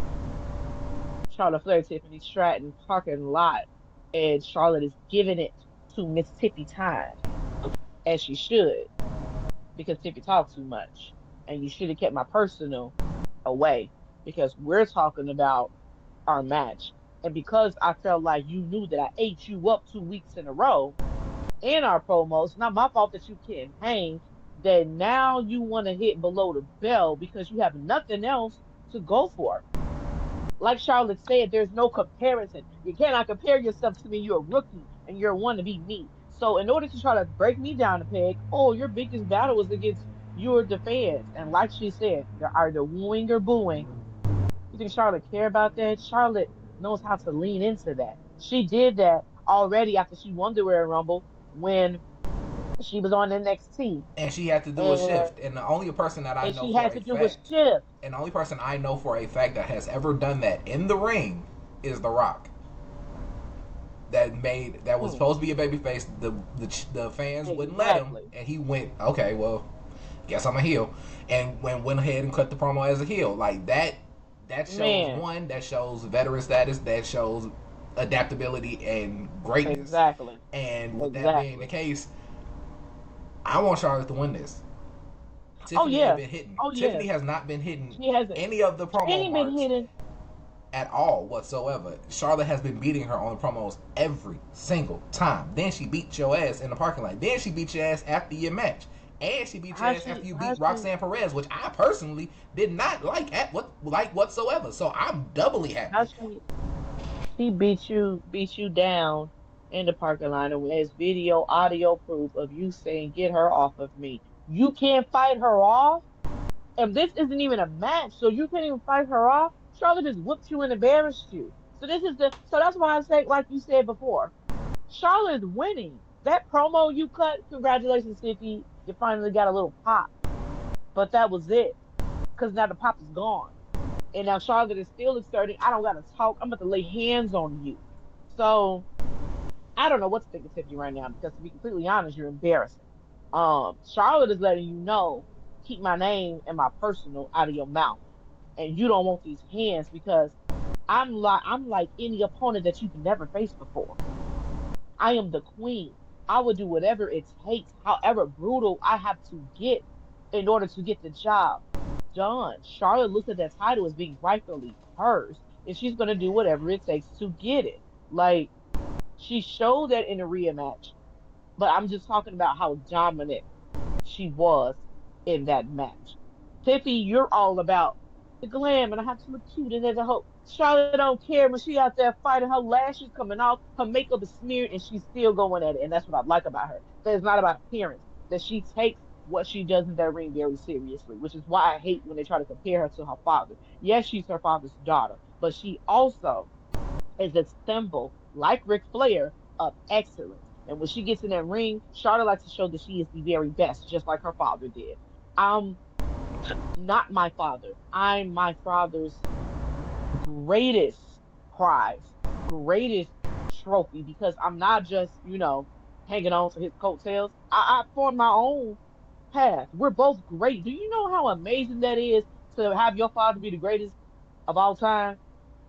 Charlotte Flair, Tiffany Stratton, parking lot, and Charlotte is giving it to Miss Tiffy time, as she should, because Tiffy talks too much. And you should have kept my personal away because we're talking about our match. And because I felt like you knew that I ate you up 2 weeks in a row in our promos, not my fault that you can't hang, that now you want to hit below the belt because you have nothing else to go for. Like Charlotte said, there's no comparison. You cannot compare yourself to me. You're a rookie and you're one to be me. So in order to try to break me down a peg, oh, your biggest battle was against your the fans. And like she said, they're either wooing or booing. You think Charlotte care about that? Charlotte knows how to lean into that. She did that already after she won the Royal Rumble when she was on NXT. And she had to do a And shift. And the only person that I know she for had a to do a fact, shift. and the only person I know for a fact that has ever done that in the ring is The Rock. That was Hmm, supposed to be a babyface. The fans wouldn't let him, exactly. and he went, okay, well, guess I'm a heel, and went ahead and cut the promo as a heel. Like that. That shows Man, one. That shows veteran status. That shows adaptability and greatness. exactly. And with that being the Exactly. case, I want Charlotte to win this. Oh Tiffany ain't yeah. been hitting. Oh yeah. Tiffany has not been hitting She hasn't. any of the She promo ain't been marks hitting. at all whatsoever. Charlotte has been beating her on the promos every single time. Then she beat your ass in the parking lot. Then she beat your ass after your match. And she beat your How ass after she? you How beat she? Roxanne Perez, which I personally did not like whatsoever. So I'm doubly How happy. she beat you down in the parking lot, and there's video, audio proof of you saying, "Get her off of me." You can't fight her off, and this isn't even a match, so you can't even fight her off. Charlotte just whooped you and embarrassed you. So that's why I say, like you said before, Charlotte's winning. That promo you cut, congratulations, Tiffy. You finally got a little pop, but that was it, because now the pop is gone. And now Charlotte is still asserting, I don't gotta talk. I'm about to lay hands on you. So I don't know what to think of Tiffany right now, because to be completely honest, you're embarrassing. Charlotte is letting you know, keep my name and my personal out of your mouth. And you don't want these hands, because I'm like any opponent that you've never faced before. I am the queen. I will do whatever it takes, however brutal I have to get in order to get the job done. Charlotte looks at that title as being rightfully hers, and she's going to do whatever it takes to get it. Like, she showed that in a rematch, but I'm just talking about how dominant she was in that match. Tiffy, you're all about the glam, and I have to look cute and there's a hope. Charlotte don't care when she out there fighting. Her lashes coming off, her makeup is smeared, and she's still going at it. And that's what I like about her. That it's not about appearance. That she takes what she does in that ring very seriously, which is why I hate when they try to compare her to her father. Yes, she's her father's daughter, but she also is a symbol, like Ric Flair, of excellence. And when she gets in that ring, Charlotte likes to show that she is the very best, just like her father did. I'm not my father. I'm my father's greatest prize, greatest trophy, because I'm not just, hanging on to his coattails. I formed my own path. We're both great. Do you know how amazing that is to have your father be the greatest of all time?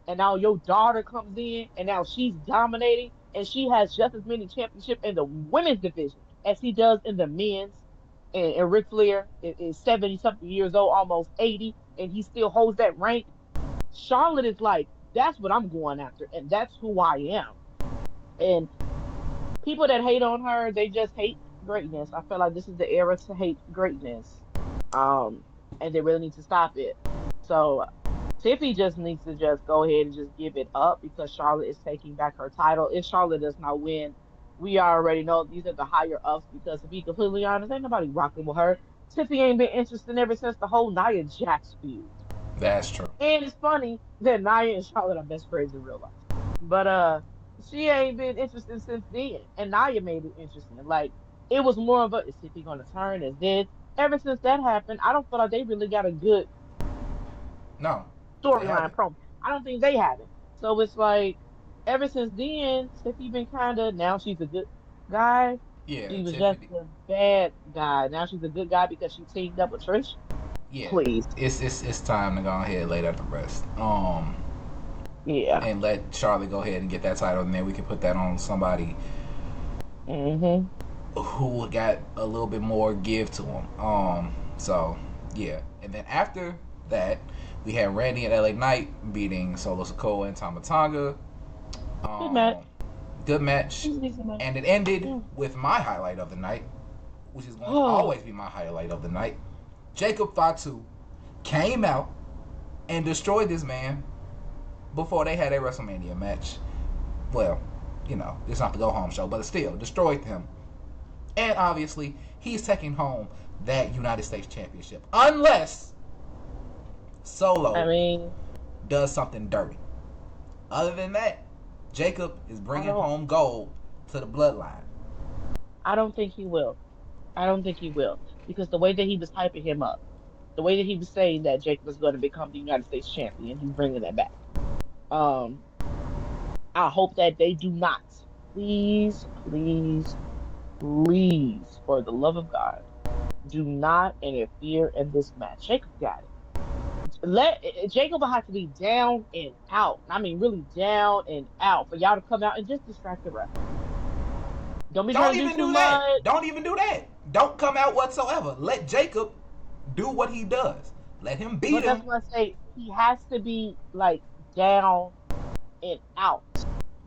And now your daughter comes in and now she's dominating, and she has just as many championships in the women's division as he does in the men's. And Ric Flair is 70 something years old, almost 80, and he still holds that rank. Charlotte is like, that's what I'm going after, and that's who I am. And people that hate on her, they just hate greatness. I feel like this is the era to hate greatness. Um, and they really need to stop it. So Tiffy just needs to just go ahead and just give it up, because Charlotte is taking back her title. If Charlotte does not win, we already know these are the higher ups, because to be completely honest, ain't nobody rocking with her. Tiffy ain't been interested ever since the whole Nia Jax feud. That's true. And it's funny that Nia and Charlotte are best friends in real life. But she ain't been interested since then. And Nia made it interesting. Like, it was more of a, is Tiffy gonna turn? Is this? Ever since that happened, I don't feel like they really got a good No, they storyline haven't. promo. I don't think they have it. So it's like, ever since then, Tiffy been kind of, now she's a good guy. Yeah, She was just Tiffany. a bad guy. Now she's a good guy because she teamed up with Trish. Yeah, Please. it's time to go ahead and lay that to rest. Yeah. And let Charlotte go ahead and get that title, and then we can put that on somebody Hmm. who got a little bit more give to him. So yeah, and then after that, we had Randy and LA Knight beating Solo Sikoa and Tama Tonga. Good match. Um, Good match, It was a decent match. and it ended Yeah. with my highlight of the night, which is going to Oh, always be my highlight of the night. Jacob Fatu came out and destroyed this man before they had a WrestleMania match. Well, it's not the go home show, but it still destroyed him. And obviously, he's taking home that United States Championship. Unless I Solo mean, does something dirty. Other than that, Jacob is I bringing don't, home gold to the bloodline. I don't think he will. I don't think he will, because the way that he was hyping him up, the way that he was saying that Jake was going to become the United States champion, he's bringing that back. Um, I hope that they do not. Please, please, please, for the love of God, do not interfere in this match. Jacob got it. Jacob will have to be down and out. I mean, really down and out for y'all to come out and just distract the ref. Don't be Don't trying to do even too do that. much. Don't even do that. Don't come out whatsoever. Let Jacob do what he does. Let him beat But that's him. what I say. He has to be like down and out,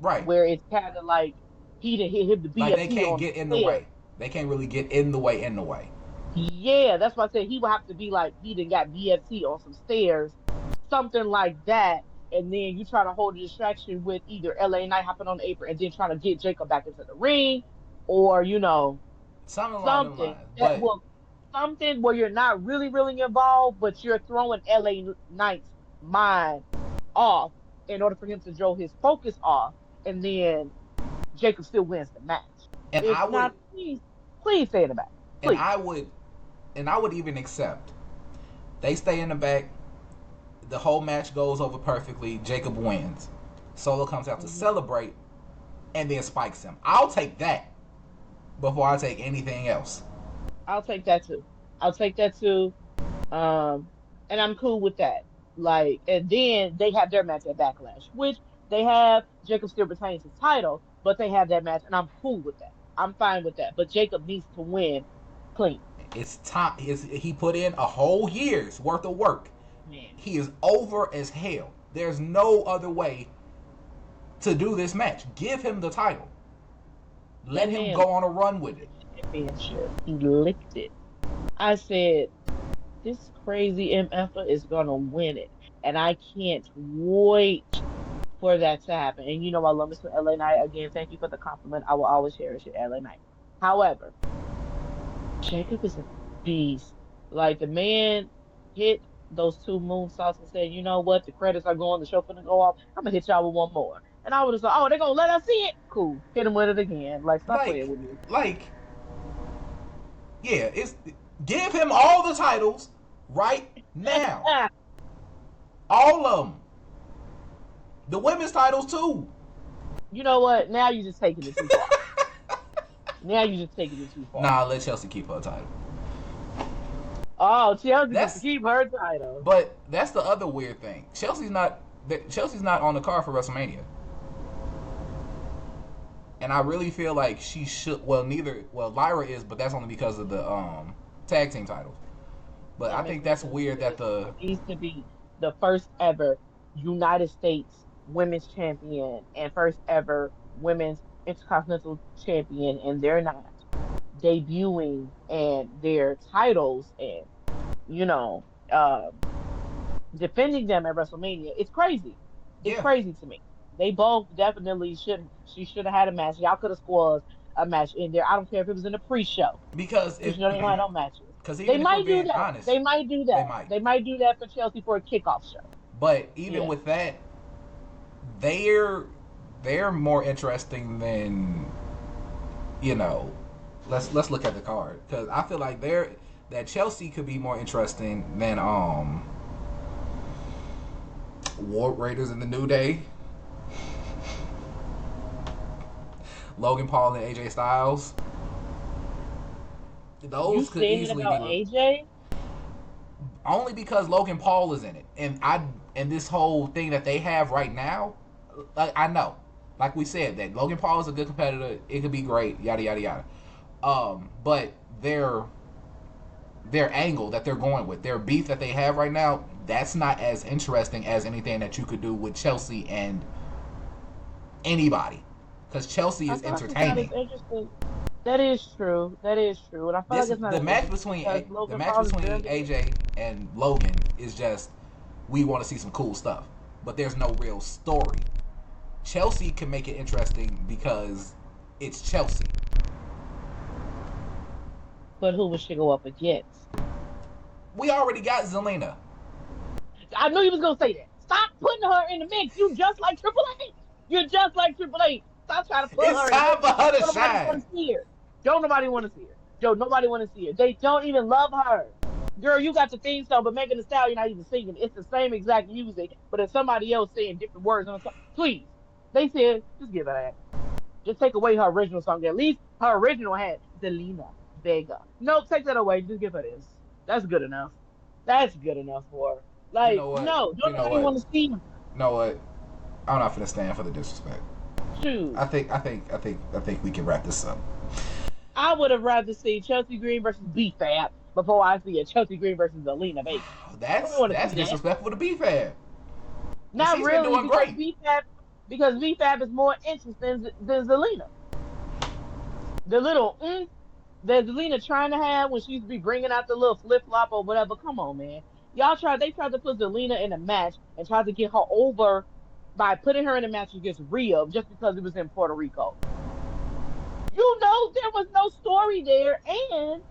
Right. where it's kind of like he to hit him the Like they BFT can't on get in the the head. way. They can't really get in the way. Yeah, that's why I said he would have to be like he done got BFT on some stairs, something like that. And then you try to hold a distraction with either LA Knight hopping on the apron and then trying to get Jacob back into the ring, or Something along them something lines. that But will something where you're not really involved, but you're throwing LA Knight's mind off in order for him to draw his focus off, and then Jacob still wins the match. and If I would not, please say it about and please. I would and I would even accept they stay in the back. The whole match goes over perfectly. Jacob wins. Solo comes out to Mhm. celebrate and then spikes him. I'll take that before I take anything else. I'll take that too. I'll take that too. Um, and I'm cool with that. Like, and then they have their match at Backlash, which they have. Jacob still retains his title, but they have that match, and I'm cool with that. I'm fine with that. But Jacob needs to win clean. It's time. He put in a whole year's worth of work. Man, He is over as hell. There's no other way to do this match. Give him the title. Let that him man go on a run with the it. championship. He licked it. I said, this crazy MFer is gonna win it, and I can't wait for that to happen. And I love Mr. LA Knight again. Thank you for the compliment. I will always cherish it, LA Knight. However, Jacob is a beast. Like the man hit those two moonsaults and said, "You know what? The credits are going. The show finna go off. I'm gonna hit y'all with one more." And I would have said, "Oh, they're gonna let us see it. Cool. Hit him with it again. Like stop Like, playing with me." like, yeah. It's give him all the titles right now. All of them. The women's titles too. You know what? Now you're just taking it too far. Now you're just taking it too far. Nah, let Chelsea keep her title. Oh, Chelsea gets to That's keep her title. But that's the other weird thing. Chelsea's not on the card for WrestleMania. And I really feel like she should. Well, neither. Well, Lyra is, but that's only because of the tag team titles. But That I makes think no that's sense weird that because the she needs to be the first ever United States Women's Champion and first ever Women's Intercontinental Champion, and they're not debuting and their titles and you know defending them at WrestleMania. It's crazy. It's yeah, crazy to me. They both definitely should. She should have had a match. Y'all could have squared a match in there. I don't care if it was in a pre-show because because if they don't have no matches. because They even if we're might do being that. honest, They might do they that. might. They might do that for Chelsea for a kickoff show. But even Yeah. with that, they're they're more interesting than you know. Let's look at the card because I feel like that Chelsea could be more interesting than War Raiders in the New Day, Logan Paul and AJ Styles. You Those could saying it easily be about AJ? only because Logan Paul is in it, and this whole thing that they have right now. I know, like we said, that Logan Paul is a good competitor. It could be great, yada yada yada. But their angle that they're going with, their beef that they have right now, that's not as interesting as anything that you could do with Chelsea and anybody, because Chelsea I is feel like it's not as entertaining. interesting. That is true. That is true. And I feel like This it's not the as match interesting between because the Logan match Paul is between barely in it. AJ and Logan is just we want to see some cool stuff, but there's no real story. Chelsea can make it interesting because it's Chelsea. But who would she go up against? We already got Zelina. I knew you was gonna say that. Stop putting her in the mix. You just like Triple H. You're just like Triple H. Stop trying to put It's her in the time mix. for her to Don't nobody want shine. to see her. Don't nobody want to see her. Don't nobody want to see her. They don't even love her. Girl, you got the theme song, but Megan Thee Stallion not even singing. It's the same exact music, but it's somebody else saying different words on the song. Please. They said, just give her that. Just take away her original song. At least her original had Zelina Vega. Nope, take that away. Just give her this. That's good enough. That's good enough for her. You Like, know what? no, You don't know nobody what? want to see her. You know what? I'm not gonna stand for the disrespect. Shoot. I think we can wrap this up. I would have rather seen Chelsea Green versus B-Fab before I see a Chelsea Green versus Zelina Vega. I don't want to That's see that. disrespectful to B-Fab. And Not she's been really, doing because great. B-Fab is more interesting than Zelina. The little that Zelina trying to have when she used to be bringing out the little flip flop or whatever. Come on, man. They tried to put Zelina in a match and tried to get her over by putting her in a match against Rhea just because it was in Puerto Rico. There was no story there, and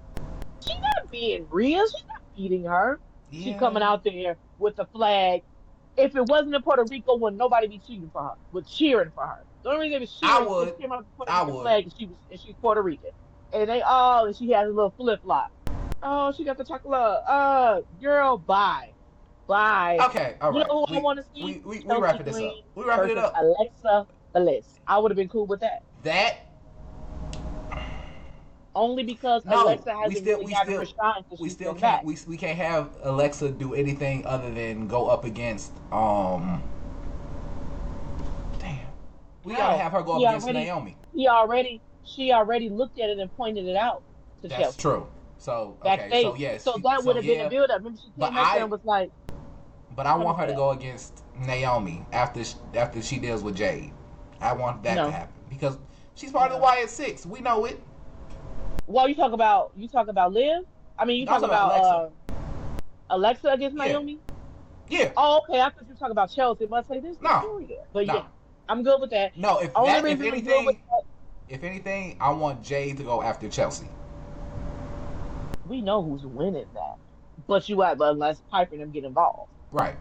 she not being Rhea. She's not beating her. She Yeah, coming out there with the flag. If it wasn't in Puerto Rico, would nobody be cheering for her? Would cheering for her. The only reason they was I cheering because would. she came out with the Puerto I Rican would. flag and she's Puerto Rican. And she has a little flip flop. Oh, she got the chocolate. Girl, bye. Bye. Okay, all You know right. who I We want to see? we we we Chelsea wrapping this up. Green We wrapping it versus up. Alexa Bliss. I would have been cool with that. That Only because no, Alexa hasn't really gotten her shine since we she's still been can't back. we can't have Alexa do anything other than go up against damn. We gotta How? have her go up He against already, Naomi. she already looked at it and pointed it out to That's Chelsea true. So okay, so backstage. yes, So that so would have been a yeah, build up. Remember, she but came back there I and was like, but I trying to want her to say, go against Naomi after she deals with Jade. I want that to no, happen because she's part of the no. YS6. We know it. Well, you talk about Liv. I mean, you I'm talk talking about about Alexa. Alexa against Yeah, Naomi. yeah. Oh, okay. I thought you were talking about Chelsea. But I say there's no No, story there. But yeah, no, I'm good with that. no. Only If reason I'm good with anything, that, I want Jade to go after Chelsea. we know who's winning that. But you have unless Piper and them get involved. Right.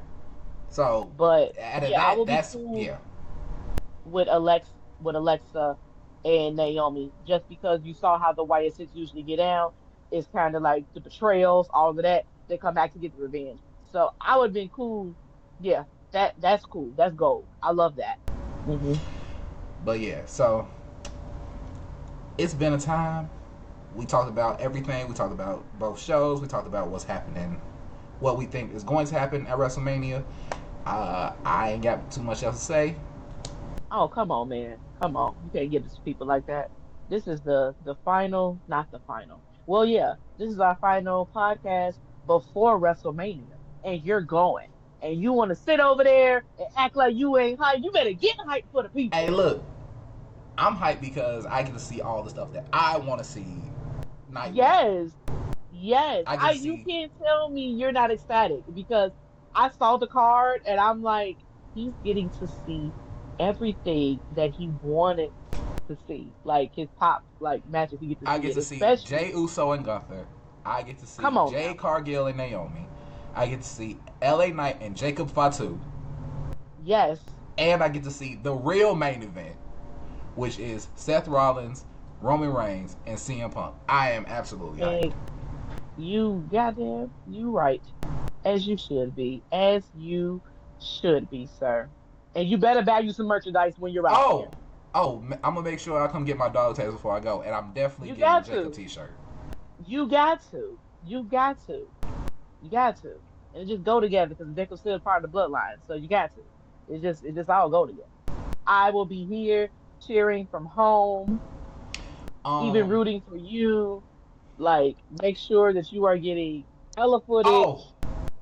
So But out of yeah, I that, will be that's cool yeah. with Alexa and Naomi, just because you saw how the YS6 usually get down. It's kind of like the betrayals, all of that. They come back to get the revenge. So I would have been cool. Yeah, that's cool. That's gold. I love that. But yeah, so it's been a time. We talked about everything. We talked about both shows. We talked about what's happening, what we think is going to happen at WrestleMania. I ain't got too much else to say. Oh, come on, man. Come on. You can't give this to people like that. This is the final, not the final. Well, yeah, this is our final podcast before WrestleMania. And you're going. And you want to sit over there and act like you ain't hyped. You better get hyped for the Hey, people. look, I'm hyped because I get to see all the stuff that I want to see night one. Yes. Yes. I get to You see. can't tell me you're not ecstatic because I saw the card and I'm like, he's getting to see everything that he wanted to see, like his pop like matches. You get to I see get it, to see especially. Jay Uso and Gunther. I get to Come see on Jay now. Cargill and Naomi. I get to see LA Knight and Jacob Fatu. Yes, And I get to see the real main event, which is Seth Rollins, Roman Reigns, and CM Punk. I am absolutely hyped. and you right, as you should be, sir. And you better buy you some merchandise when you're out Oh, there. I'm gonna make sure I come get my dog tags before I go, and I'm definitely You getting a got Jacob to. T-shirt. You got to. You got to. You got to. And it just go together because Jacob's still part of the bloodline. So you got to. It just all go together. I will be here cheering from home, even Um, rooting for you. Like, make sure that you are getting hella oh, footage,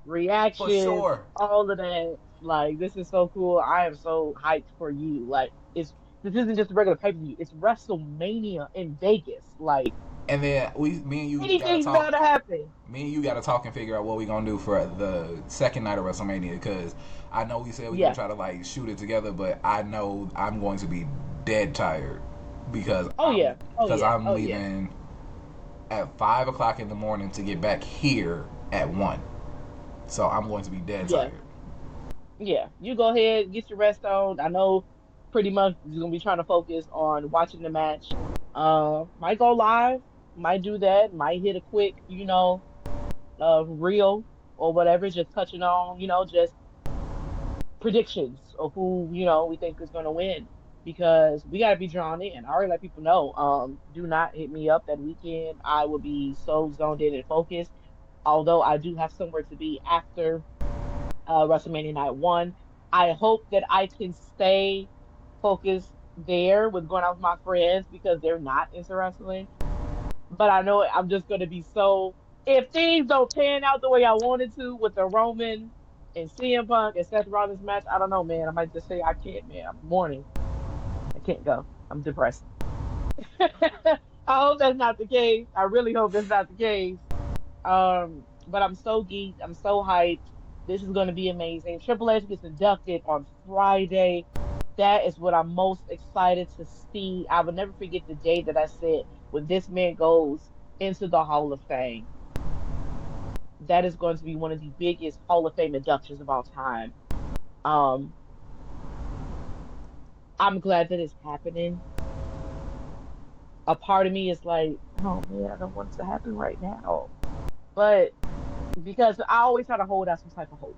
for reactions, sure. all of that. Like, this is so cool. I am so hyped for you. Like, this isn't just a regular pay-per-view. It's WrestleMania in Vegas. Like, And then me and you gotta anything's about talk. to happen. Me and you gotta talk and figure out what we gonna do for the second night of WrestleMania because I know we said we gonna Yeah. try to like shoot it together, but I know I'm going to be dead tired because Oh yeah. Oh yeah. I'm Oh yeah. leaving at 5 o'clock in the morning to get back here at 1. So I'm going to be dead Yeah. tired. Yeah. You go ahead, get your rest on. I know pretty much you're gonna be trying to focus on watching the match. Might go live, might do that, might hit a quick, reel or whatever, just touching on, just predictions of who, we think is gonna win. Because we gotta be drawn in. I already let people know. Do not hit me up that weekend. I will be so zoned in and focused. Although I do have somewhere to be after WrestleMania Night 1. I hope that I can stay focused there with going out with my friends because they're not into wrestling. But I know I'm just going to be so. If things don't pan out the way I wanted to with the Roman and CM Punk and Seth Rollins match, I don't know, man. I might just say I can't, man. I'm mourning. I can't go. I'm depressed. I hope that's not the case. I really hope that's not the case. But I'm so geeked. I'm so hyped. This is going to be amazing. Triple H gets inducted on Friday. That is what I'm most excited to see. I will never forget the day that I said when this man goes into the Hall of Fame. That is going to be one of the biggest Hall of Fame inductions of all time. Um, I'm glad that it's happening. A part of me is like, oh man, I don't want it to happen right now. But because I always try to hold out some type of hope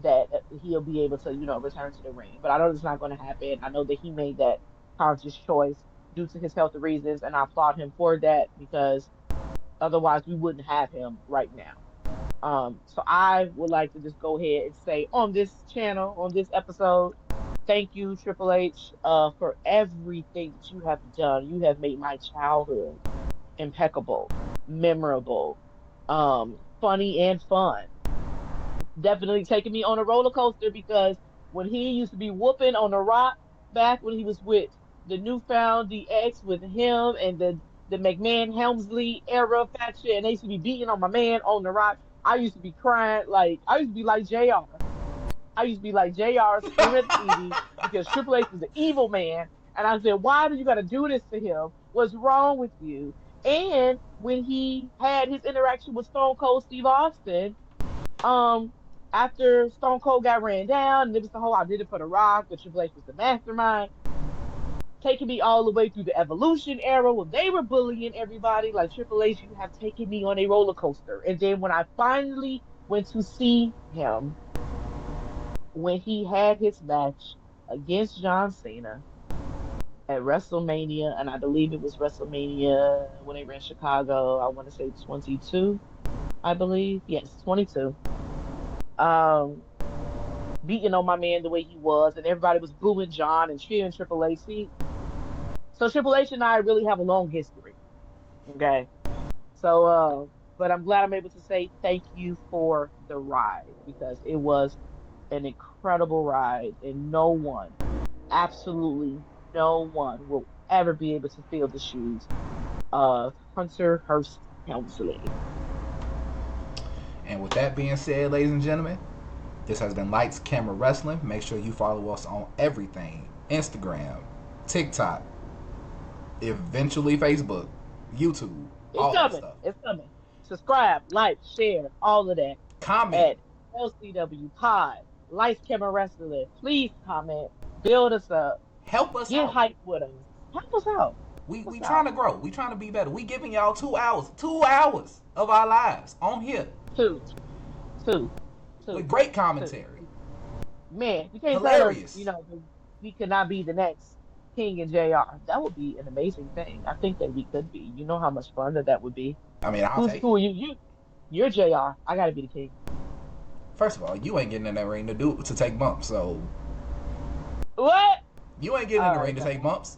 that he'll be able to, return to the ring. But I know it's not going to happen. I know that he made that conscious choice due to his health reasons, and I applaud him for that because otherwise we wouldn't have him right now. So I would like to just go ahead and say on this channel, on this episode, thank you, Triple H, for everything that you have done. You have made my childhood impeccable, memorable, funny and fun. Definitely taking me on a roller coaster because when he used to be whooping on the Rock back when he was with the newfound DX with him and the McMahon Helmsley era faction, and they used to be beating on my man on the Rock. I used to be crying like I used to be like JR. I used to be like JR screaming at the TV because Triple H was an evil man. And I said, why do you got to do this to him? What's wrong with you? And when he had his interaction with Stone Cold Steve Austin, um, after Stone Cold got ran down, and it was the whole I did it for the Rock, but Triple H was the mastermind, taking me all the way through the Evolution era when they were bullying everybody. Like Triple H, you have taken me on a roller coaster. And then when I finally went to see him, when he had his match against John Cena at WrestleMania, and I believe it was WrestleMania when they were in Chicago, I want to say 22, I believe. Yes, 22. Um, Beating on my man the way he was, and everybody was booing John and cheering Triple H. See, so Triple H and I really have a long history. Okay. So but I'm glad I'm able to say thank you for the ride because it was an incredible ride, and no one, absolutely no one, will ever be able to fill the shoes of Hunter Hearst Helmsley. And with that being said, ladies and gentlemen, this has been Lights Camera Wrestling. Make sure you follow us on everything: Instagram, TikTok, eventually Facebook, YouTube, It's all that coming. stuff. It's coming. Subscribe, like, share, all of that Comment. at LCW Pod, Lights Camera Wrestling. Please comment, build us up, Help us get out. hype with us. Help us out. We Help us we trying out. to grow. We trying to be better. We giving y'all 2 hours of our lives on here Two, two, with two, great two. commentary. Man, you can't tell us, Hilarious. we could not be the next King and JR. That would be an amazing thing. I think that we could be. You know how much fun that would be. I mean, I'll take it. Who are you? You're JR. I gotta be the king. First of all, you ain't getting in that ring to take bumps, so What? you ain't getting in All the right, ring to fine. take bumps.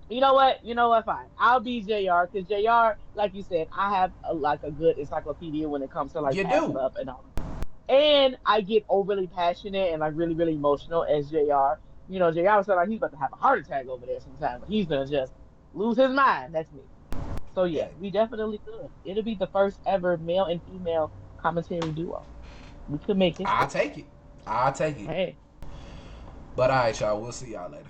You know what? You know what? Fine. I'll be JR because JR, like you said, I have like a good encyclopedia when it comes to like You passing do. up and all. And I get overly passionate and like really, really emotional as JR. JR was like he's about to have a heart attack over there sometime, but he's gonna just lose his mind. That's me. So yeah, Hey, we definitely could. It'll be the first ever male and female commentary duo. We could make I'll history. take it. I'll take it. Hey. But all right, y'all. We'll see y'all later.